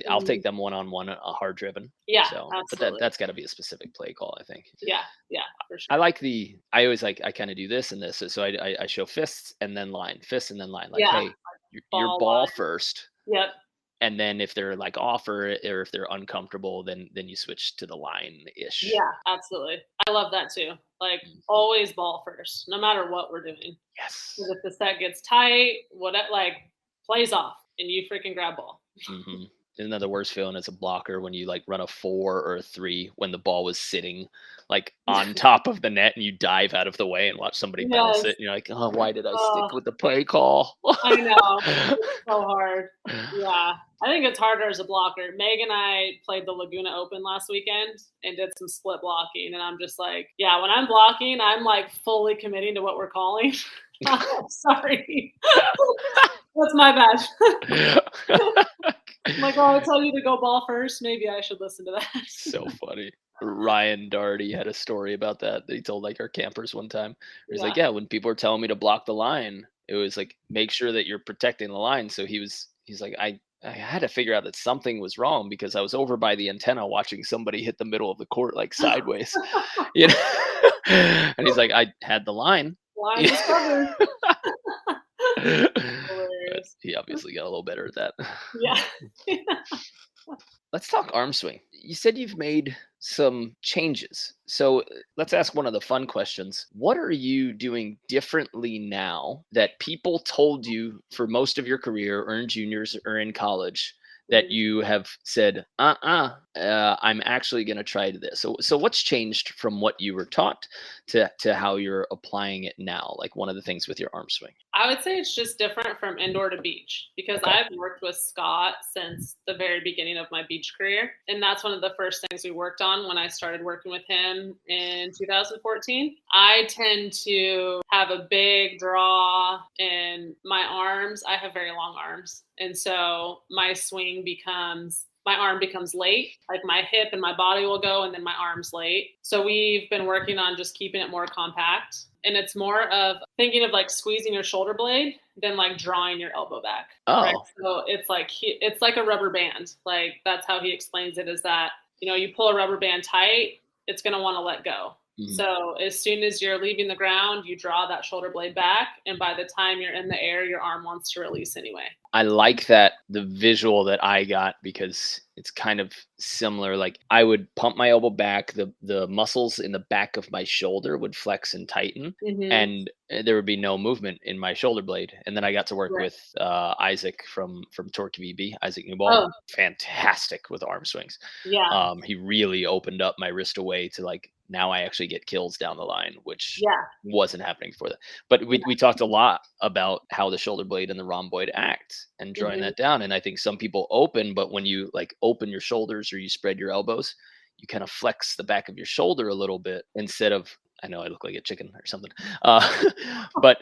I'll take them one-on-one, hard driven. Yeah. So, absolutely. but that's got to be a specific play call, I think. Yeah, for sure. I always I kind of do this and this. So I show fists and then line, fists and then line. Like, hey, your ball first. Yep. And then if they're like off or if they're uncomfortable, then you switch to the line-ish. Yeah, absolutely. I love that too. Like always ball first, no matter what we're doing. Yes. Because if the set gets tight, plays off and you freaking grab ball. Mm-hmm. Isn't that the worst feeling as a blocker when you like run a 4 or a 3 when the ball was sitting like on top of the net and you dive out of the way and watch somebody bounce it and you're like, oh, why did I stick with the play call? I know. It's so hard. Yeah. I think it's harder as a blocker. Meg and I played the Laguna Open last weekend and did some split blocking. And I'm just like, when I'm blocking, I'm like fully committing to what we're calling. Sorry. That's my bad. I'm like, I tell you to go ball first. Maybe I should listen to that. So funny. Ryan Doherty had a story about that he told like our campers one time. He's like, when people are telling me to block the line, it was like, make sure that you're protecting the line. So he's like, I had to figure out that something was wrong because I was over by the antenna watching somebody hit the middle of the court like sideways. And he's like, I had the line. Line is covered. He obviously got a little better at that. Yeah. Let's talk arm swing. You said you've made some changes. So let's ask one of the fun questions. What are you doing differently now that people told you for most of your career or in juniors or in college that you have said, I'm actually going to try this. So what's changed from what you were taught to how you're applying it now? Like one of the things with your arm swing. I would say it's just different from indoor to beach because I've worked with Scott since the very beginning of my beach career. And that's one of the first things we worked on when I started working with him in 2014. I tend to have a big draw in my arms. I have very long arms. And so my arm becomes late, like my hip and my body will go and then my arm's late. So we've been working on just keeping it more compact. And it's more of thinking of like squeezing your shoulder blade than like drawing your elbow back. Oh. Right? So it's like a rubber band. Like that's how he explains it is that, you pull a rubber band tight, it's going to want to let go. Mm-hmm. So as soon as you're leaving the ground, you draw that shoulder blade back. And by the time you're in the air, your arm wants to release anyway. I like the visual that I got because it's kind of similar. Like I would pump my elbow back, the muscles in the back of my shoulder would flex and tighten, and there would be no movement in my shoulder blade. And then I got to work with Isaac from Torque VB, Isaac Newball. Fantastic with arm swings. Yeah. He really opened up my wrist away to like, now I actually get kills down the line, which wasn't happening before that. But we talked a lot about how the shoulder blade and the rhomboid act and drawing that down. And I think some people open, but when you like open your shoulders or you spread your elbows, you kind of flex the back of your shoulder a little bit instead of, I know I look like a chicken or something, but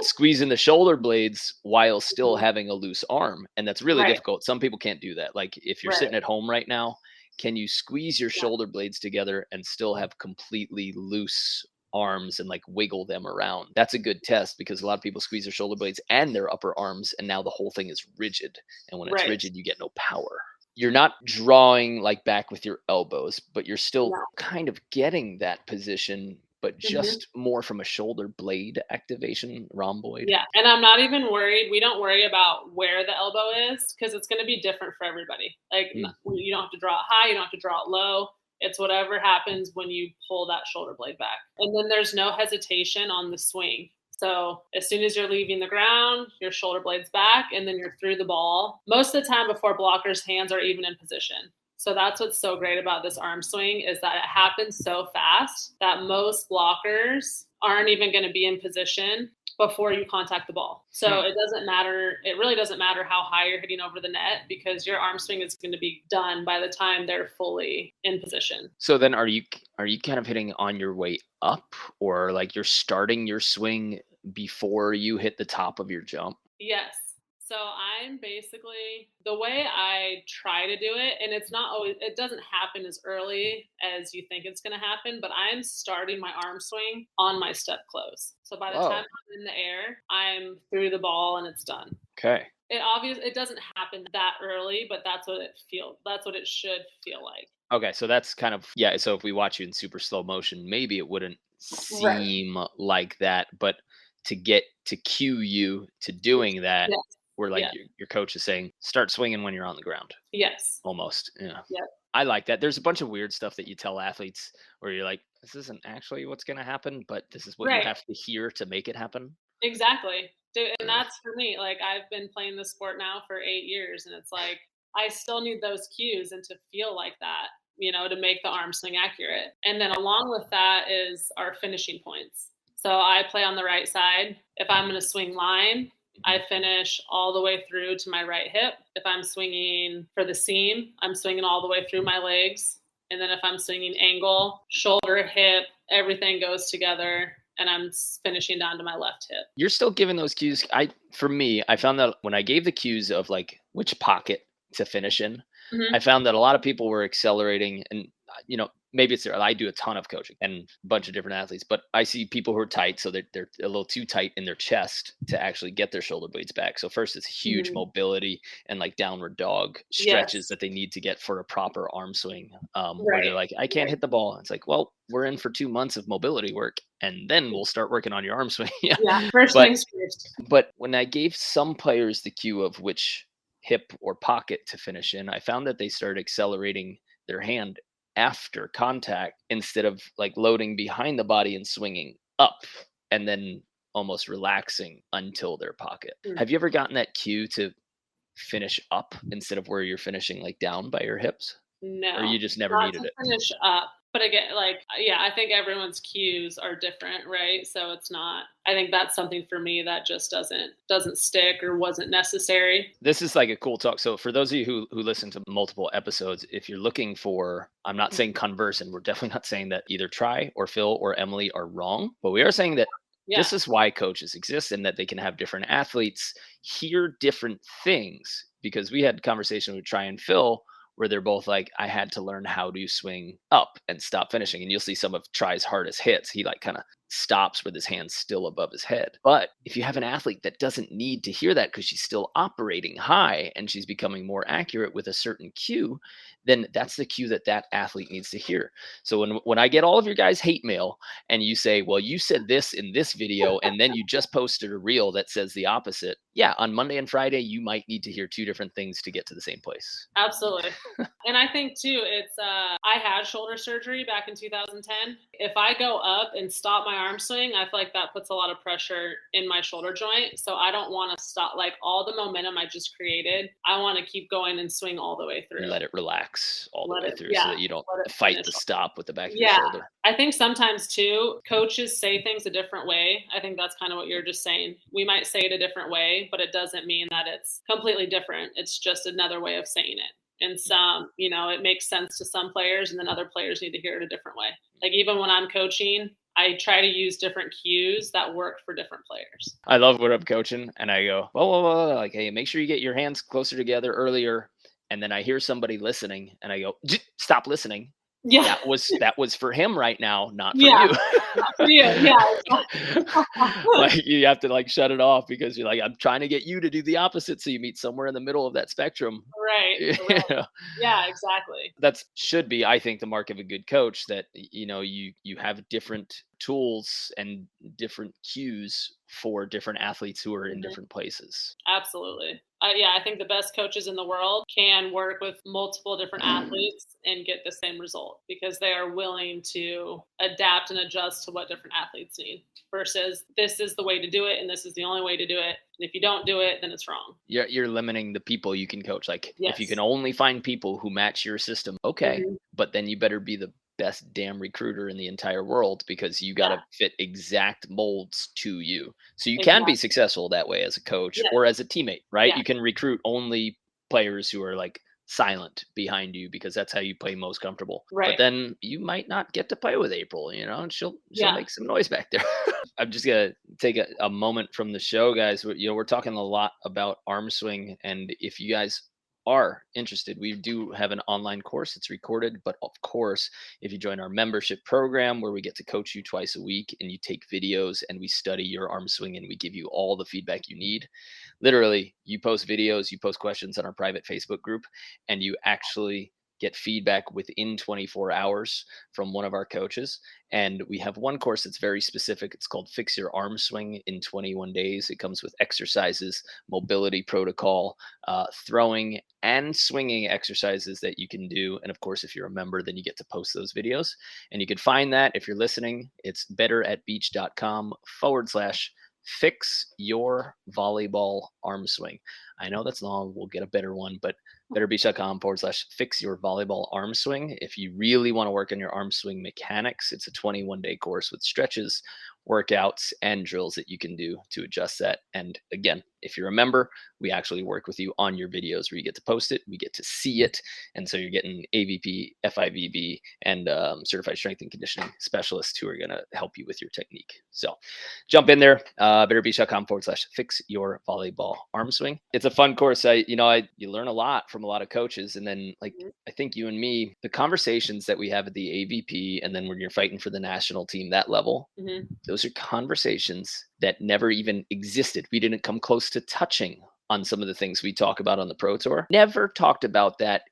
squeezing the shoulder blades while still having a loose arm. And that's really difficult. Some people can't do that. Like if you're sitting at home right now, can you squeeze your shoulder blades together and still have completely loose arms and like wiggle them around? That's a good test because a lot of people squeeze their shoulder blades and their upper arms, and now the whole thing is rigid. And when it's rigid, you get no power. You're not drawing like back with your elbows, but you're still kind of getting that position, but just more from a shoulder blade activation, rhomboid. Yeah. And I'm not even worried. We don't worry about where the elbow is because it's going to be different for everybody. Like you don't have to draw it high. You don't have to draw it low. It's whatever happens when you pull that shoulder blade back. And then there's no hesitation on the swing. So as soon as you're leaving the ground, your shoulder blade's back and then you're through the ball. Most of the time before blockers' hands are even in position. So that's what's so great about this arm swing is that it happens so fast that most blockers aren't even going to be in position before you contact the ball. So it doesn't matter. It really doesn't matter how high you're hitting over the net, because your arm swing is going to be done by the time they're fully in position. So then are you kind of hitting on your way up, or like you're starting your swing before you hit the top of your jump? Yes. So I'm basically, the way I try to do it, and it's not always, it doesn't happen as early as you think it's going to happen, but I'm starting my arm swing on my step close. So by the Whoa. time I'm in the air, I'm through the ball and it's done. Okay. It doesn't happen that early, but that's what it should feel like. Okay, so that's kind of, yeah, so if we watch you in super slow motion, maybe it wouldn't seem like that, but to get to cue you to doing that, Yes. where like Yeah. your coach is saying, start swinging when you're on the ground. Yes. Almost. Yeah. Yep. I like that. There's a bunch of weird stuff that you tell athletes where you're like, this isn't actually what's going to happen, but this is what you Right. have to hear to make it happen. Exactly. And that's for me. Like, I've been playing this sport now for 8 years, and it's like, I still need those cues and to feel like that, to make the arm swing accurate. And then along with that is our finishing points. So I play on the right side. If I'm going to swing line, I finish all the way through to my right hip. If I'm swinging for the seam, I'm swinging all the way through my legs. And then if I'm swinging angle, shoulder, hip, everything goes together, and I'm finishing down to my left hip. You're still giving those cues. For me, I found that when I gave the cues of like which pocket to finish in, I found that a lot of people were accelerating, and maybe it's there. I do a ton of coaching and a bunch of different athletes, but I see people who are tight, so they're a little too tight in their chest to actually get their shoulder blades back. So first, it's huge mobility and like downward dog stretches that they need to get for a proper arm swing. Where they're like, I can't hit the ball. It's like, well, we're in for 2 months of mobility work, and then we'll start working on your arm swing. Yeah, first things first. But when I gave some players the cue of which hip or pocket to finish in, I found that they started accelerating their hand after contact instead of like loading behind the body and swinging up and then almost relaxing until their pocket. Have you ever gotten that cue to finish up instead of where you're finishing like down by your hips? No. Or you just never needed it? Finish up. But again, I think everyone's cues are different, right? So it's not, I think that's something for me that just doesn't stick or wasn't necessary. This is like a cool talk. So for those of you who listen to multiple episodes, if you're looking for, I'm not saying converse, and we're definitely not saying that either Tri or Phil or Emily are wrong, but we are saying that this is why coaches exist, and that they can have different athletes hear different things, because we had conversation with Tri and Phil where they're both like, I had to learn how to swing up and stop finishing. And you'll see some of Tri's hardest hits. He like kind of stops with his hands still above his head. But if you have an athlete that doesn't need to hear that because she's still operating high and she's becoming more accurate with a certain cue, then that's the cue that athlete needs to hear. So when I get all of your guys hate mail and you say, well, you said this in this video, and then you just posted a reel that says the opposite. Yeah, on Monday and Friday, you might need to hear two different things to get to the same place. Absolutely. And I think too, it's, I had shoulder surgery back in 2010. If I go up and stop my arm swing, I feel like that puts a lot of pressure in my shoulder joint. So I don't want to stop, like all the momentum I just created. I want to keep going and swing all the way through. Let it relax all the way through so that you don't fight the stop with the back of your shoulder. I think sometimes too, coaches say things a different way. I think that's kind of what you're just saying. We might say it a different way, but it doesn't mean that it's completely different. It's just another way of saying it. And some, it makes sense to some players, and then other players need to hear it a different way. Like even when I'm coaching, I try to use different cues that work for different players. I love when I'm coaching and I go, well, like, hey, make sure you get your hands closer together earlier. And then I hear somebody listening and I go, stop listening. Yeah. That was for him right now, not for you. Not for you. Yeah. Like you have to like shut it off because you're like, I'm trying to get you to do the opposite. So you meet somewhere in the middle of that spectrum. Right. Yeah, exactly. That should be, I think, the mark of a good coach, that, you have different tools and different cues for different athletes who are in different places. Absolutely. I think the best coaches in the world can work with multiple different athletes and get the same result because they are willing to adapt and adjust to what different athletes need versus this is the way to do it and this is the only way to do it. And if you don't do it, then it's wrong. You're limiting the people you can coach. Like if you can only find people who match your system, okay, but then you better be the best damn recruiter in the entire world because you got to fit exact molds to you. So you can be successful that way as a coach or as a teammate, right? You can recruit only players who are like silent behind you because that's how you play most comfortable. But then you might not get to play with April, and she'll make some noise back there. I'm just gonna take a moment from the show, guys. We're talking a lot about arm swing, and if you guys are interested, we do have an online course. It's recorded, but of course, if you join our membership program where we get to coach you twice a week and you take videos and we study your arm swing and we give you all the feedback you need. Literally, you post videos, you post questions on our private Facebook group, and you actually get feedback within 24 hours from one of our coaches. And we have one course that's very specific. It's called Fix Your Arm Swing in 21 Days. It comes with exercises, mobility protocol, throwing and swinging exercises that you can do. And of course, if you're a member, then you get to post those videos. And you can find that if you're listening. It's betteratbeach.com/fix your volleyball arm swing. I know that's long. We'll get a better one, but betterbeach.com/fix your volleyball arm swing. If you really want to work on your arm swing mechanics, it's a 21-day course with stretches, workouts, and drills that you can do to adjust that. And again, if you're a member, we actually work with you on your videos where you get to post it, we get to see it. And so you're getting AVP, FIVB, and certified strength and conditioning specialists who are going to help you with your technique. So jump in there, betterbeach.com/fix your volleyball arm swing. It's a fun course. You learn a lot from a lot of coaches. And then I think you and me, the conversations that we have at the AVP, and then when you're fighting for the national team, that level, those are conversations that never even existed. We didn't come close to touching on some of the things we talk about on the Pro Tour. Never talked about that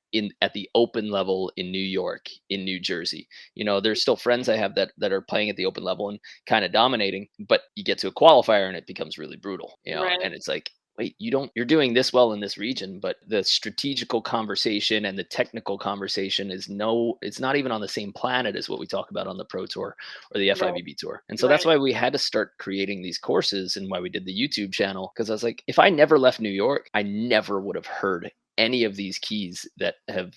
at the open level in New York, in New Jersey. There's still friends I have that are playing at the open level and kind of dominating, but you get to a qualifier and it becomes really brutal, and it's like, wait, you're doing this well in this region, but the strategical conversation and the technical conversation it's not even on the same planet as what we talk about on the Pro Tour or the FIVB Tour. And so that's why we had to start creating these courses and why we did the YouTube channel. Because I was like, if I never left New York, I never would have heard any of these keys that have,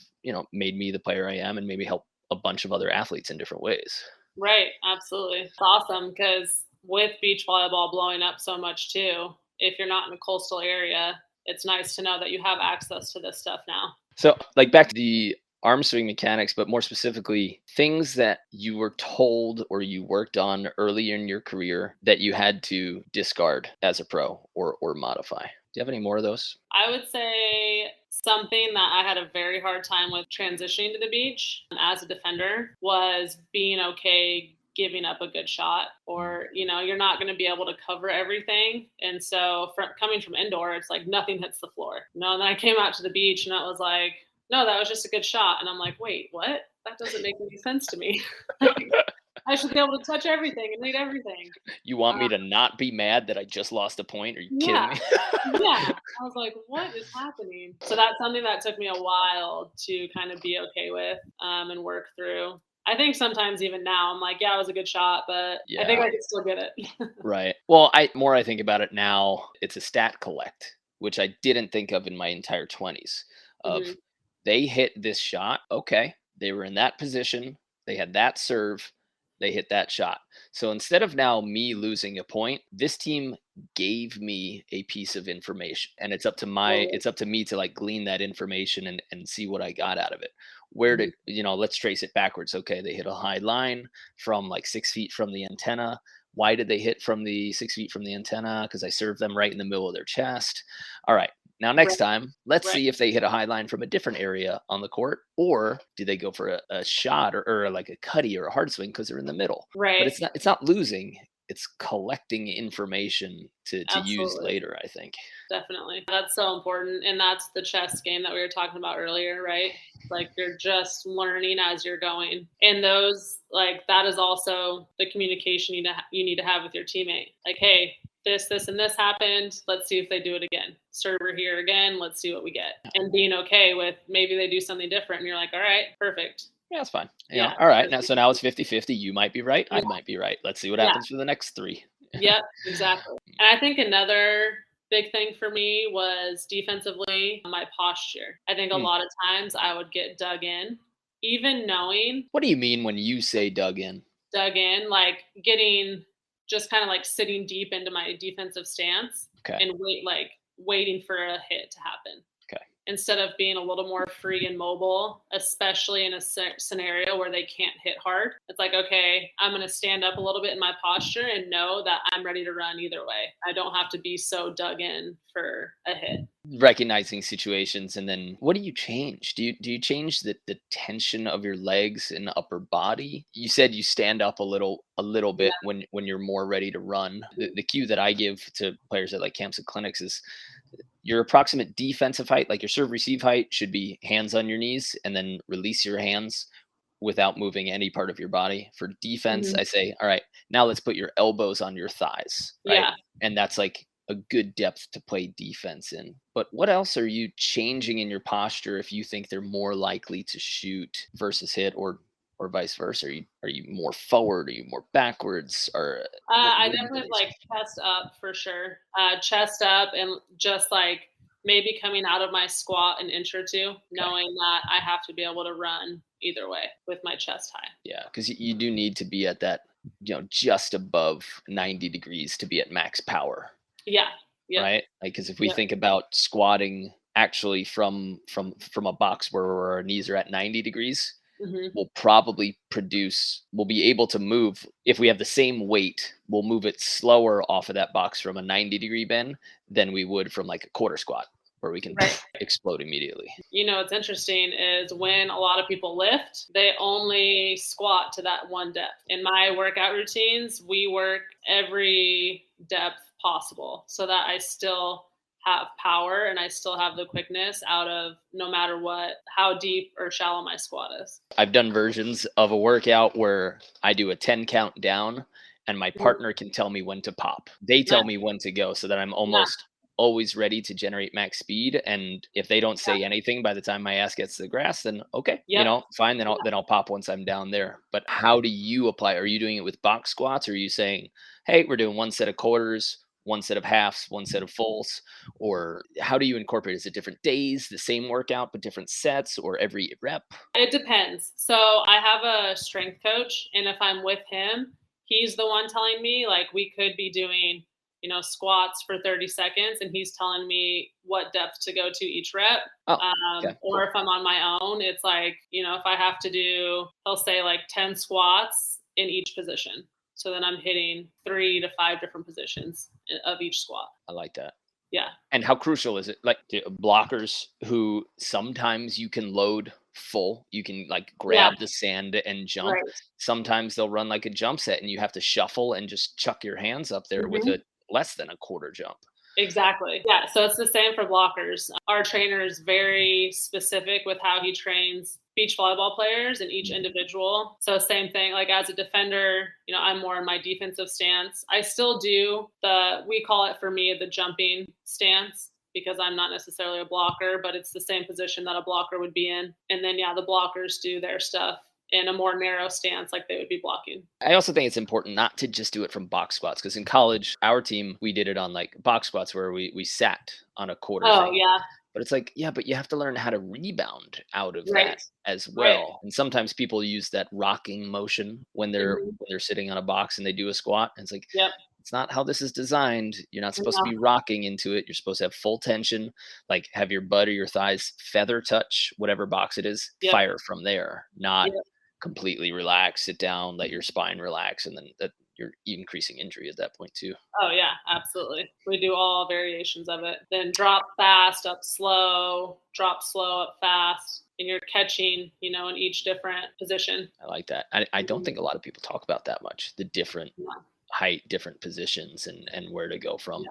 made me the player I am and maybe help a bunch of other athletes in different ways. Right. Absolutely. It's awesome because with beach volleyball blowing up so much too, if you're not in a coastal area, it's nice to know that you have access to this stuff now. So back to the arm swing mechanics, but more specifically, things that you were told or you worked on early in your career that you had to discard as a pro or modify. Do you have any more of those? I would say something that I had a very hard time with transitioning to the beach as a defender was being okay giving up a good shot, or you're not going to be able to cover everything. And so coming from indoor, it's like nothing hits the floor. And then I came out to the beach and I was like, no, that was just a good shot. And I'm like, wait, what? That doesn't make any sense to me. I should be able to touch everything and read everything. You want me to not be mad that I just lost a point? Are you kidding me? Yeah. I was like, what is happening? So that's something that took me a while to kind of be okay with and work through. I think sometimes even now I'm like, yeah, it was a good shot, but I think I could still get it. Right. Well, I think about it now, it's a stat collect, which I didn't think of in my entire 20s of they hit this shot. Okay. They were in that position. They had that serve. They hit that shot. So instead of now me losing a point, this team gave me a piece of information, and it's up to me to glean that information and see what I got out of it. Where did, let's trace it backwards. Okay. They hit a high line from 6 feet from the antenna. Why did they hit from the 6 feet from the antenna? Because I served them right in the middle of their chest. All right. Now, next time, let's see if they hit a high line from a different area on the court, or do they go for a shot or like a cutty or a hard swing because they're in the middle. Right. But it's not losing. It's collecting information to use later, I think. Definitely. That's so important. And that's the chess game that we were talking about earlier, right? You're just learning as you're going. And those, that is also the communication you need to have with your teammate. Hey, this, and this happened. Let's see if they do it again. Server here again. Let's see what we get. And being okay with maybe they do something different. And you're like, all right, perfect. Yeah, that's fine. All right. Now it's 50-50. You might be right. I might be right. Let's see what happens for the next 3. Yep, exactly. And I think another big thing for me was defensively, my posture. I think a lot of times I would get dug in even knowing What do you mean when you say dug in? dug in, like getting just kind of like sitting deep into my defensive stance Okay. and waiting for a hit to happen Okay. instead of being a little more free and mobile, especially in a scenario where they can't hit hard. It's like, okay, I'm going to stand up a little bit in my posture and know that I'm ready to run either way. I don't have to be so dug in for a hit. Recognizing situations, and then what do you change? Do you change the tension of your legs and upper body? You said you stand up a little bit Yeah. when you're more ready to run. The cue that I give to players at like camps and clinics is your approximate defensive height, like your serve receive height, should be hands on your knees, and then release your hands without moving any part of your body. For defense, Mhm. I say, all right, now let's put your elbows on your thighs, right? Yeah. And that's like a good depth to play defense in. But what else are you changing in your posture if you think they're more likely to shoot versus hit, or vice versa? Are you more forward? Are you more backwards? Or I what are you definitely doing? like chest up for sure. Chest up and just like maybe coming out of my squat an inch or two, Okay. knowing that I have to be able to run either way with my chest high. Yeah, because you do need to be at that, just above 90 degrees to be at max power. Yeah. Yep. Right? Like, because if we Yep. think about squatting actually from a box where our knees are at 90 degrees, Hmm. we'll be able to move. If we have the same weight, we'll move it slower off of that box from a 90-degree bend than we would from like a quarter squat, where we can Right. explode immediately. What's interesting is when a lot of people lift, they only squat to that one depth. In my workout routines, we work every depth possible so that I still have power and I still have the quickness out of no matter how deep or shallow my squat is. I've done versions of a workout where I do a 10 count down, and my Mhm. partner can tell me when to pop. They Nice. tell me when to go so that I'm Yeah, almost always ready to generate max speed. And if they don't yeah, say anything by the time my ass gets to the grass, then okay, yep. fine. Then Yeah. I'll pop once I'm down there. But how do you apply? Are you doing it with box squats? Or are you saying, hey, we're doing one set of quarters, one set of halves, one set of fulls? Or how do you incorporate? Is it different days, the same workout but different sets, or every rep? It depends. So I have a strength coach, and if I'm with him, he's the one telling me, like, we could be doing, squats for 30 seconds, and he's telling me what depth to go to each rep. Oh, okay, Or cool. if I'm on my own, it's like, if I have to do, he'll say like 10 squats in each position. So then I'm hitting 3 to 5 different positions of each squat. I like that. Yeah. And how crucial is it? Like blockers who sometimes you can load full, you can like Yeah. grab the sand and jump. Right. Sometimes they'll run like a jump set and you have to shuffle and just chuck your hands up there with Mhm. a less than a quarter jump. Exactly. Yeah. So it's the same for blockers. Our trainer is very specific with how he trains beach volleyball players and each individual. So same thing, like as a defender, I'm more in my defensive stance. I still do we call it for me the jumping stance because I'm not necessarily a blocker, but it's the same position that a blocker would be in. And then, yeah, the blockers do their stuff in a more narrow stance like they would be blocking. I also think it's important not to just do it from box squats, because in college, our team, we did it on like box squats where we sat on a quarter Oh, thing. yeah. But it's like, yeah, but you have to learn how to rebound out of Right. that as Right. well. And sometimes people use that rocking motion when they're Hmm. sitting on a box and they do a squat. And it's like, Yep. it's not how this is designed. You're not supposed to No. be rocking into it. You're supposed to have full tension, like have your butt or your thighs feather touch whatever box it is, Yep. fire from there, not Yep. completely relax, sit down, let your spine relax, and then that you're increasing injury at that point too. Oh, yeah, absolutely. We do all variations of it. Then drop fast, up slow, drop slow, up fast. And you're catching, in each different position. I like that. I don't Mhm. think a lot of people talk about that much, the different Yeah. height, different positions, and where to go from. Yeah.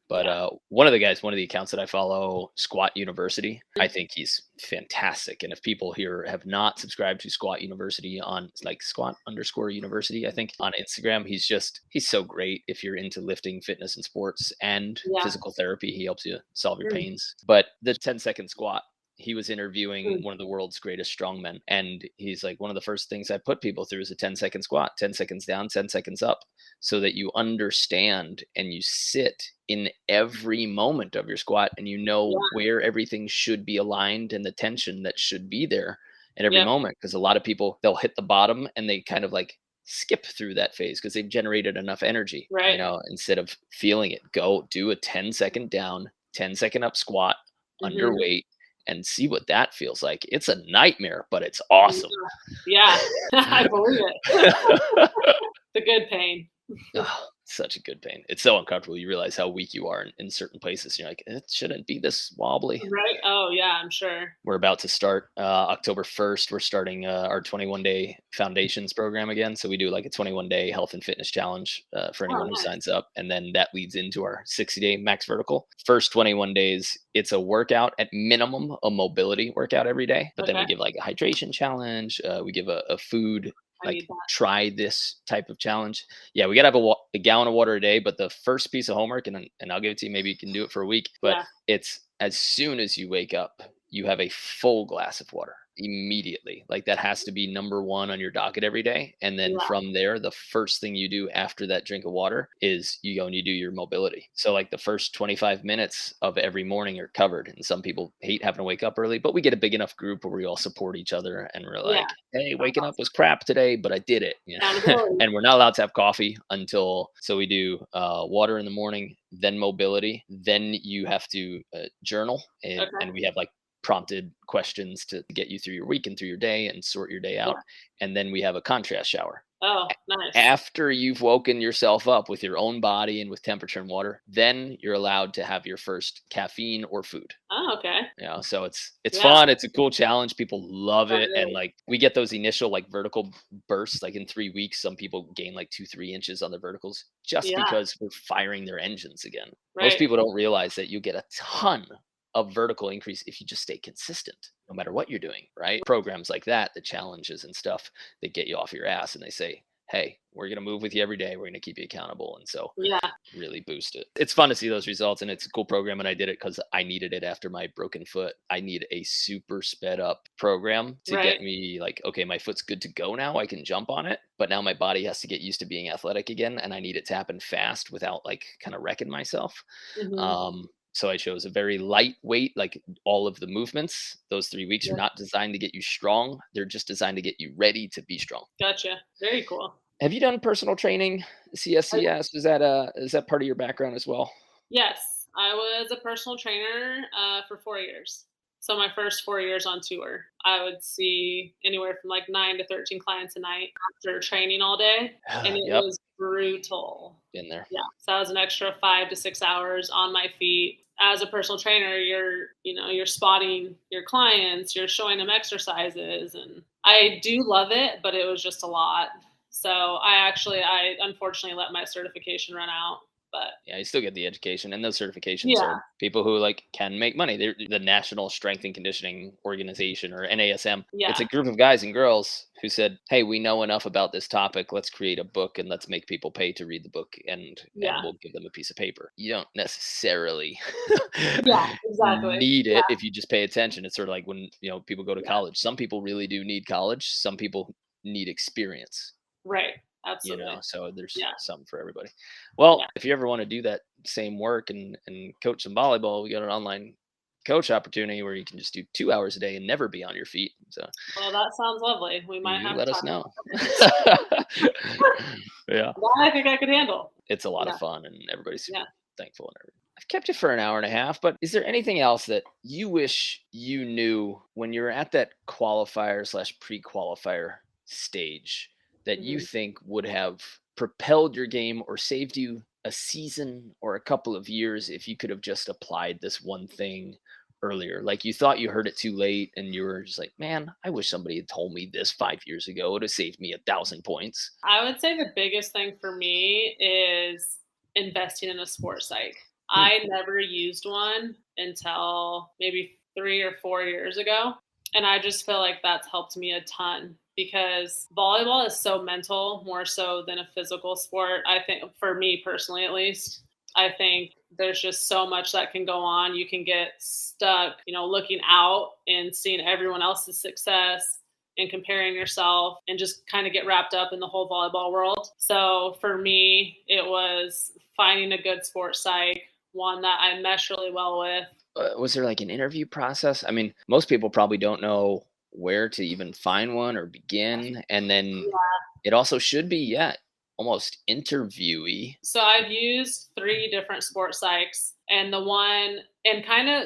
But Yeah. one of the accounts that I follow, Squat University, I Mhm. think he's fantastic. And if people here have not subscribed to Squat University on like squat_university, I think on Instagram, he's so great. If you're into lifting, fitness, and sports and Yeah. physical therapy, he helps you solve your Mm. pains. But the 10-second squat, he was interviewing Mm. one of the world's greatest strongmen. And he's like, one of the first things I put people through is a 10-second squat, 10 seconds down, 10 seconds up, so that you understand and you sit in every moment of your squat and you know Yeah. where everything should be aligned and the tension that should be there. in every Yep. moment, because a lot of people, they'll hit the bottom and they kind of like skip through that phase because they've generated enough energy, Right. instead of feeling it. Go do a 10-second down, 10-second up squat, Hmm. underweight, and see what that feels like. It's a nightmare, but it's awesome. Yeah. I believe it. The good pain. Oh, such a good pain. It's so uncomfortable. You realize how weak you are in certain places. You're like, it shouldn't be this wobbly. Right. Oh yeah, I'm sure. We're about to start October 1st. We're starting our 21-day foundations program again. So we do like a 21-day health and fitness challenge for Oh, anyone who nice. signs up. And then that leads into our 60-day max vertical. First 21 days, it's a workout, at minimum, a mobility workout every day. But then Okay. we give like a hydration challenge. We give a food, I like need that. try this type of challenge. Yeah, we got to have a gallon of water a day. But the first piece of homework, and I'll give it to you, maybe you can do it for a week, but Yeah. it's as soon as you wake up, you have a full glass of water immediately. Like that has to be number one on your docket every day. And then Yeah. from there, the first thing you do after that drink of water is you go and you do your mobility. So like the first 25 minutes of every morning are covered. And some people hate having to wake up early, but we get a big enough group where we all support each other and we're Yeah. like, hey, That's waking up awesome. was crap today, but I did it. Accountability. And we're not allowed to have coffee until, so we do water in the morning, then mobility, then you have to journal, Okay. and we have like prompted questions to get you through your week and through your day and sort your day out. Yeah. And then we have a contrast shower. Oh, nice. After you've woken yourself up with your own body and with temperature and water, then you're allowed to have your first caffeine or food. Oh, okay. So it's Yeah. fun. It's a cool challenge. People love That it. And is. like we get those initial like vertical bursts, like in 3 weeks, some people gain like 2-3 inches on their verticals just Yeah. because we're firing their engines again. Most Right. people don't realize that you get a ton of vertical increase if you just stay consistent, no matter what you're doing, right? Programs like that, the challenges and stuff, they get you off your ass and they say, hey, we're going to move with you every day. We're going to keep you accountable. And so Yeah. really boost it. It's fun to see those results, and it's a cool program. And I did it because I needed it after my broken foot. I need a super sped up program to Right. get me like, okay, my foot's good to go now. I can jump on it, but now my body has to get used to being athletic again, and I need it to happen fast without like kind of wrecking myself. Hmm. So I chose a very lightweight, like all of the movements. Those 3 weeks are Yeah. not designed to get you strong. They're just designed to get you ready to be strong. Gotcha. Very cool. Have you done personal training, I, CSCS? Is that part of your background as well? yes, I was a personal trainer for 4 years. So my first 4 years on tour, I would see anywhere from like 9 to 13 clients a night after training all day, and it Yep, was brutal. been there. Yeah, so that was an extra 5 to 6 hours on my feet. As a personal trainer, you're spotting your clients, you're showing them exercises, and I do love it, but it was just a lot. So I unfortunately let my certification run out, but Yeah, you still get the education, and those certifications yeah, are people who like can make money. They're the National Strength and Conditioning Organization, or NASM. It's yeah, a group of guys and girls who said, "Hey, we know enough about this topic. Let's create a book and let's make people pay to read the book, and yeah, we'll give them a piece of paper." You don't necessarily yeah, exactly. need Yeah, it if you just pay attention. It's sort of like when people go to yeah, college. Some people really do need college. Some people need experience. right, absolutely. So there's Yeah, something for everybody. yeah. Well, if you ever want to do that same work and coach some volleyball, we got an online coach opportunity where you can just do 2 hours a day and never be on your feet. So Well, that sounds lovely. We might you have to let us talk know. about this. Yeah, That I think I could handle. it's a lot of Yeah, fun and everybody's super yeah. thankful and everything. I've kept you for an hour and a half, but is there anything else that you wish you knew when you were at that qualifier slash pre-qualifier stage that you Hmm. think would have propelled your game or saved you a season or a couple of years if you could have just applied this one thing earlier? Like you thought you heard it too late and you were just like, man, I wish somebody had told me this 5 years ago. It would have saved me 1,000 points. I would say the biggest thing for me is investing in a sports psych. Hmm. I never used one until maybe 3 or 4 years ago. And I just feel like that's helped me a ton because volleyball is so mental more so than a physical sport. I think, for me personally, at least, I think there's just so much that can go on. You can get stuck, looking out and seeing everyone else's success and comparing yourself and just kind of get wrapped up in the whole volleyball world. So for me, it was finding a good sports psych, one that I mesh really well with. Was there like an interview process? I mean, most people probably don't know where to even find one or begin. And then Yeah. it also should be, almost interviewee. So I've used 3 different sports psychs, and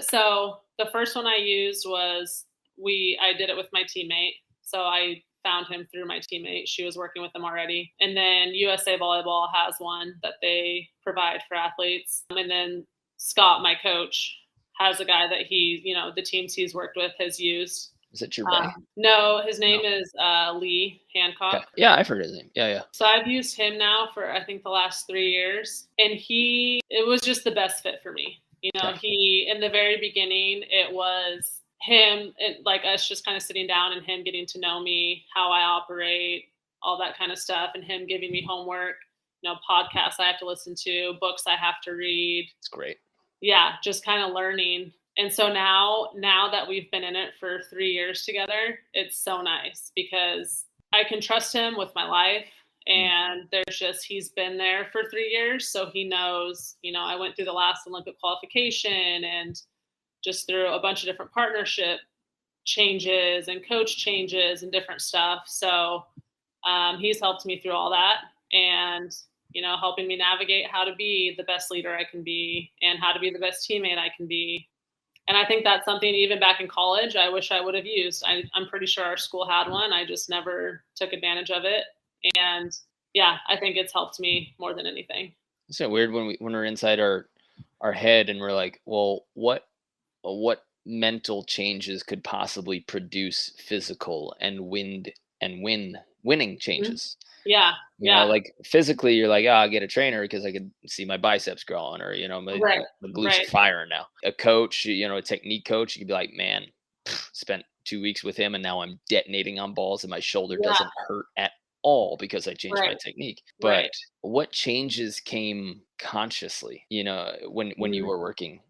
so the first one I used was I did it with my teammate. So I found him through my teammate. She was working with him already. And then USA Volleyball has one that they provide for athletes. And then Scott, my coach, has a guy that the teams he's worked with has used. Is it Gervais? No, his name is Lee Hancock. Okay. Yeah, I've heard his name. Yeah. So I've used him now for I think the last 3 years, and it was just the best fit for me. He in the very beginning, it was him, like us just kind of sitting down and him getting to know me, how I operate, all that kind of stuff, and him giving me homework, podcasts I have to listen to, books I have to read. It's great. Yeah, just kind of learning. And so now that we've been in it for 3 years together, it's so nice because I can trust him with my life. And he's been there for 3 years. So he knows, I went through the last Olympic qualification and just through a bunch of different partnership changes and coach changes and different stuff. So he's helped me through all that and, helping me navigate how to be the best leader I can be and how to be the best teammate I can be. And I think that's something even back in college, I wish I would have used. I'm pretty sure our school had one. I just never took advantage of it. And yeah, I think it's helped me more than anything. It's so weird when we're inside our head and we're like, well, what mental changes could possibly produce physical and winning changes? Yeah. Like physically, you're like, I'll get a trainer because I could see my biceps growing, or my glutes are firing now. A coach, a technique coach, you could be like, man, spent 2 weeks with him, and now I'm detonating on balls, and my shoulder doesn't hurt at all because I changed my technique. But what changes came consciously? When you were working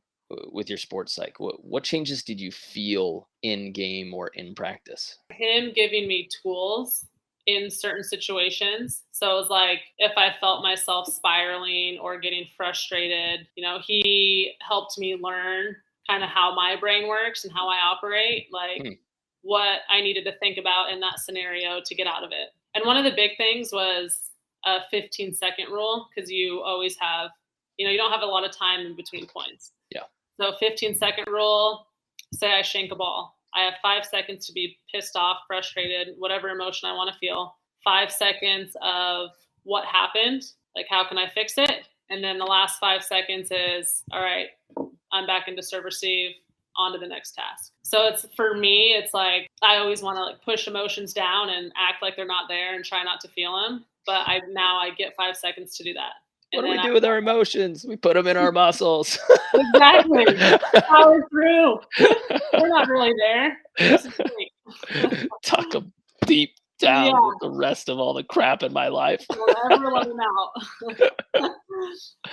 with your sports psych, what changes did you feel in game or in practice? Him giving me tools in certain situations. So it was like if I felt myself spiraling or getting frustrated, he helped me learn kind of how my brain works and how I operate, like what I needed to think about in that scenario to get out of it. And one of the big things was a 15-second rule, because you always have, you don't have a lot of time in between points. Yeah. So 15-second rule, say I shank a ball. I have 5 seconds to be pissed off, frustrated, whatever emotion I want to feel. 5 seconds of what happened, like how can I fix it? And then the last 5 seconds is, all right, I'm back into serve receive, on to the next task. So for me, it's like I always want to like push emotions down and act like they're not there and try not to feel them. But I get 5 seconds to do that. What do we do with our emotions? We put them in our muscles. Exactly. Power through. We're not really there. Tuck them deep down with the rest of all the crap in my life. Never let them out.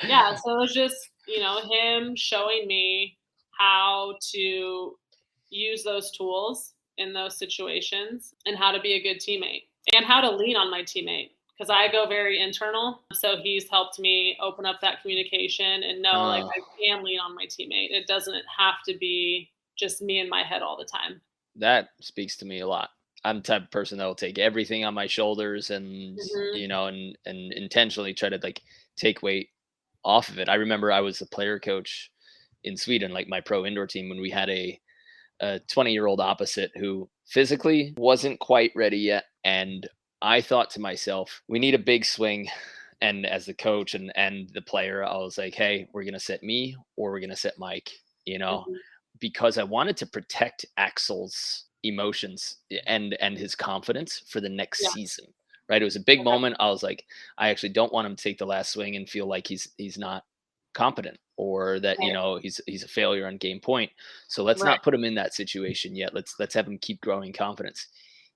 Yeah, so it was just, him showing me how to use those tools in those situations and how to be a good teammate and how to lean on my teammate. Because I go very internal. So he's helped me open up that communication and know like I can lean on my teammate. It doesn't have to be just me in my head all the time. That speaks to me a lot. I'm the type of person that will take everything on my shoulders and, and intentionally try to like take weight off of it. I remember I was the player coach in Sweden, like my pro indoor team, when we had a 20-year-old opposite who physically wasn't quite ready yet. And I thought to myself, we need a big swing. And as the coach and the player, I was like, hey, we're going to set me or we're going to set Mike, because I wanted to protect Axel's emotions and his confidence for the next season. Right. It was a big moment. I was like, I actually don't want him to take the last swing and feel like he's not competent or that, he's a failure on game point. So let's not put him in that situation yet. Let's have him keep growing confidence.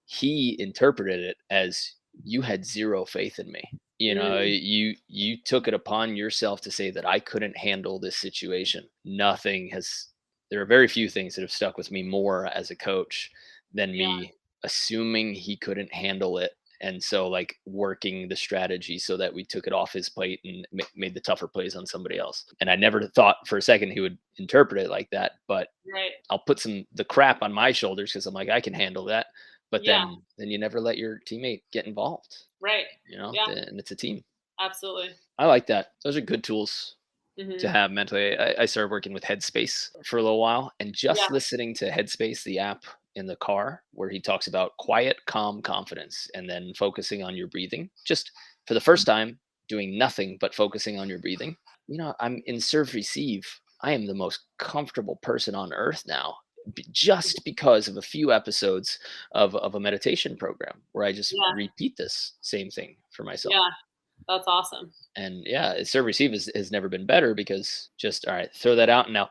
He interpreted it as you had zero faith in me. You took it upon yourself to say that I couldn't handle this situation. There are very few things that have stuck with me more as a coach than me assuming he couldn't handle it And so like working the strategy so that we took it off his plate and made the tougher plays on somebody else. And I never thought for a second he would interpret it like that, but Right. I'll put the crap on my shoulders because I'm like, I can handle that. But Yeah. then you never let your teammate get involved, Right. Yeah. and it's a team. Absolutely. I like that. Those are good tools to Hmm. have mentally. I started working with Headspace for a little while, and Yeah. just listening to Headspace, the app in the car, where he talks about quiet, calm confidence and then focusing on your breathing, just for the first time, doing nothing but focusing on your breathing. I'm in serve receive. I am the most comfortable person on earth now, just because of a few episodes of a meditation program where I just Yeah. repeat this same thing for myself. Yeah. That's awesome. And yeah, serve receive has never been better because just, all right, throw that out and now,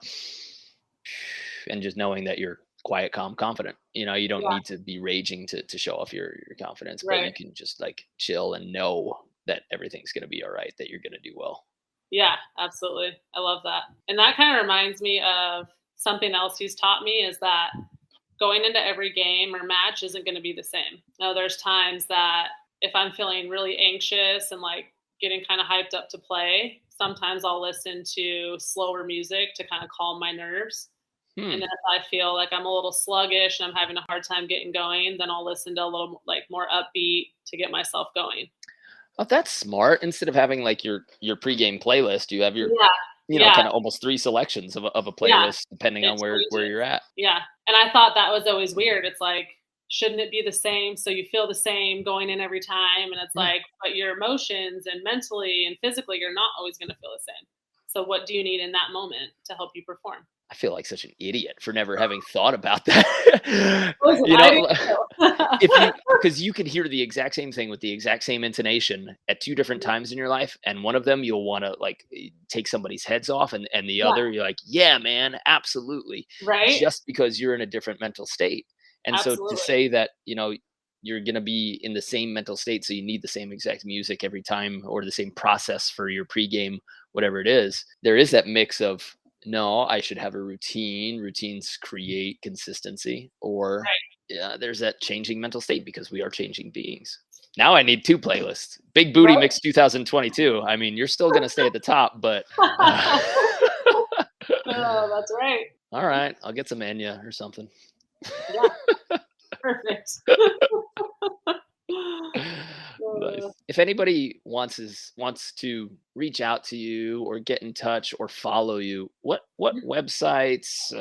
and just knowing that you're quiet, calm, confident. You don't Yeah. need to be raging to show off your confidence, but Right. you can just like chill and know that everything's going to be all right, that you're going to do well. Yeah, absolutely. I love that. And that kind of reminds me of something else he's taught me is that going into every game or match isn't going to be the same. Now, there's times that if I'm feeling really anxious and like getting kind of hyped up to play, sometimes I'll listen to slower music to kind of calm my nerves. Hmm. And then if I feel like I'm a little sluggish and I'm having a hard time getting going, then I'll listen to a little like more upbeat to get myself going. Oh, that's smart. Instead of having like your pregame playlist, you have your, Yeah. Yeah. kind of almost three selections of a Yeah. playlist depending on It where changes. you're at. Yeah, and I thought that was always weird. It's like, shouldn't it be the same so you feel the same going in every time? And it's Yeah. like, but your emotions and mentally and physically, you're not always gonna feel the same. So what do you need in that moment to help you perform? I feel like such an idiot for never having thought about that. Listen, you I know, do if too. you because you could hear the exact same thing with the exact same intonation at two different times in your life, and one of them you'll want to like take somebody's heads off, and the Yeah, other you're like, yeah, man, absolutely, right? just because you're in a different mental state. And so to Absolutely. say that you're gonna be in the same mental state, so you need the same exact music every time, or the same process for your pregame, whatever it is, there is that mix of, no, I should have a routine. Routines create consistency, or Right. yeah, there's that changing mental state because we are changing beings. Now I need two playlists. Big Booty Right. Mix 2022. I mean, you're still going to stay at the top, but uh, Oh, that's right. all right, I'll get some Enya or something. Yeah, perfect. Nice. Uh, If anybody wants to reach out to you or get in touch or follow you, what websites,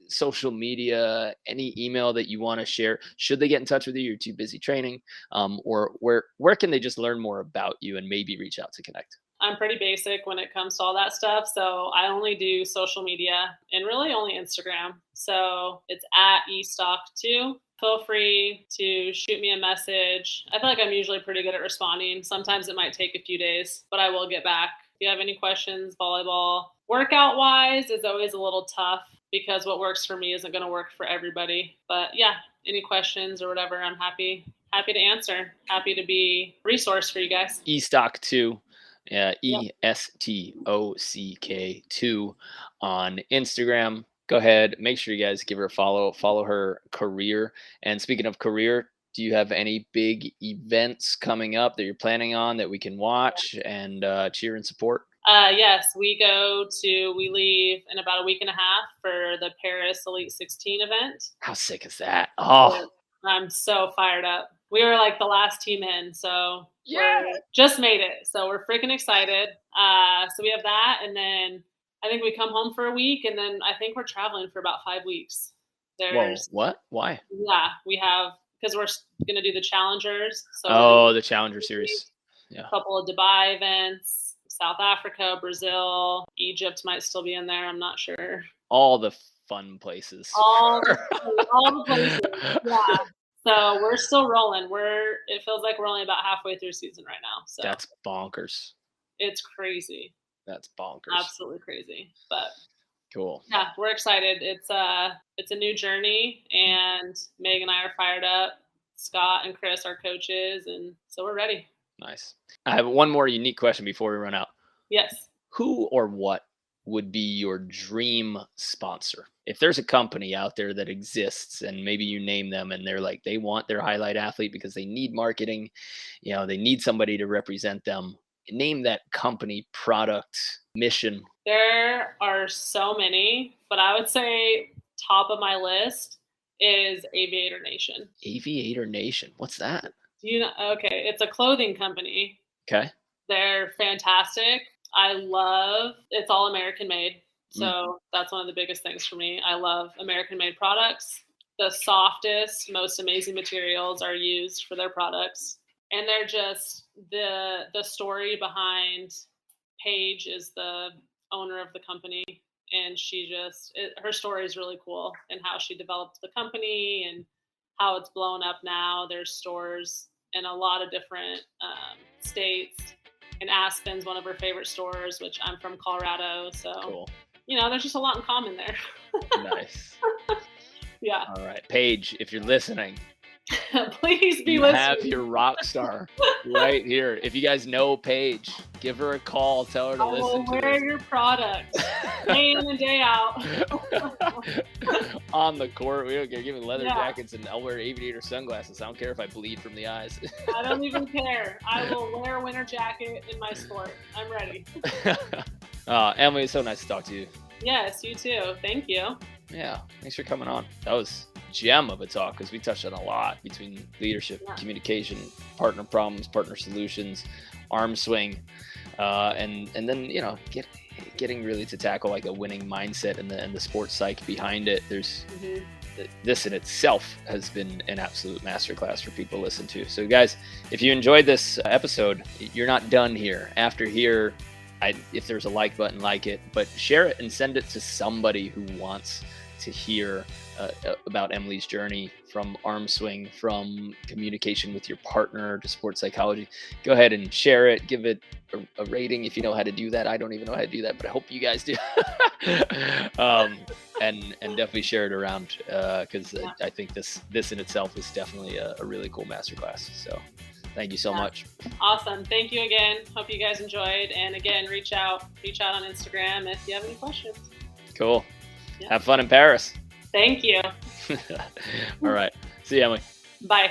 social media, any email that you want to share? Should they get in touch with you? You're too busy training, or where can they just learn more about you and maybe reach out to connect? I'm pretty basic when it comes to all that stuff. So I only do social media and really only Instagram. So it's at estock2. Feel free to shoot me a message. I feel like I'm usually pretty good at responding. Sometimes it might take a few days, but I will get back. If you have any questions, volleyball, workout wise is always a little tough because what works for me isn't going to work for everybody. But yeah, any questions or whatever, I'm happy to answer. Happy to be a resource for you guys. Estock2. Yep. ESTOCK2 on Instagram. Go ahead, make sure you guys give her a follow her career. And speaking of career, do you have any big events coming up that you're planning on that we can watch and cheer and support? Yes, we leave in about a week and a half for the Paris Elite 16 event. How sick is that? Oh, Yeah. I'm so fired up. We were like the last team in, so yeah. we're just made it. So we're freaking excited. So we have that, and then I think we come home for a week, and then I think we're traveling for about 5 weeks. Whoa, There's what? Why? Yeah, we have because we're gonna do the challengers. So we're doing Oh, the Challenger Series. Yeah. a couple of Dubai events, South Africa, Brazil, Egypt might still be in there. I'm not sure. All the fun places. All the all the places. Yeah. So we're still rolling. It feels like we're only about halfway through season right now. So That's bonkers. it's crazy. That's bonkers. Absolutely crazy. But Cool. yeah, we're excited. It's a new journey and Meg and I are fired up. Scott and Chris are coaches, and so we're ready. Nice. I have one more unique question before we run out. Yes. Who or what would be your dream sponsor? if there's a company out there that exists and maybe you name them and they're like, they want their highlight athlete because they need marketing, they need somebody to represent them, name that company, product, mission. There are so many, but I would say top of my list is Aviator Nation. Aviator Nation. What's that? Do you know? Okay, it's a clothing company. Okay. They're fantastic. It's all American made. So that's one of the biggest things for me. I love American made products. The softest, most amazing materials are used for their products. And they're just the story behind Paige is the owner of the company. And her story is really cool, and how she developed the company and how it's blown up now. There's stores in a lot of different states. And Aspen's one of her favorite stores, which I'm from Colorado. So, cool. There's just a lot in common there. Nice. Yeah. All right. Paige, if you're listening, please be you listening. have your rock star right here. If you guys know Paige, give her a call. Tell her to listen to wear your product day in and day out. On the court, we don't care. Give me leather jackets, and I'll wear aviator sunglasses. I don't care if I bleed from the eyes. I don't even care. I will wear a winter jacket in my sport. I'm ready. Emily, it's so nice to talk to you. Yes, you too. Thank you. Yeah, thanks for coming on. That was a gem of a talk, because we touched on a lot between leadership, communication, partner problems, partner solutions, arm swing, and then getting really to tackle like a winning mindset and the sports psych behind it. There's this in itself has been an absolute masterclass for people to listen to. So guys, if you enjoyed this episode, you're not done here. After here, if there's a like button, like it, but share it and send it to somebody who wants to hear about Emily's journey from arm swing, from communication with your partner to sports psychology. Go ahead and share it. Give it a rating if you know how to do that. I don't even know how to do that, but I hope you guys do. And definitely share it around, because I think this in itself is definitely a really cool masterclass. So thank you so much. Awesome. Thank you again. Hope you guys enjoyed. And again, reach out on Instagram if you have any questions. Cool. Have fun in Paris. Thank you. All right. See you, Emily. Bye.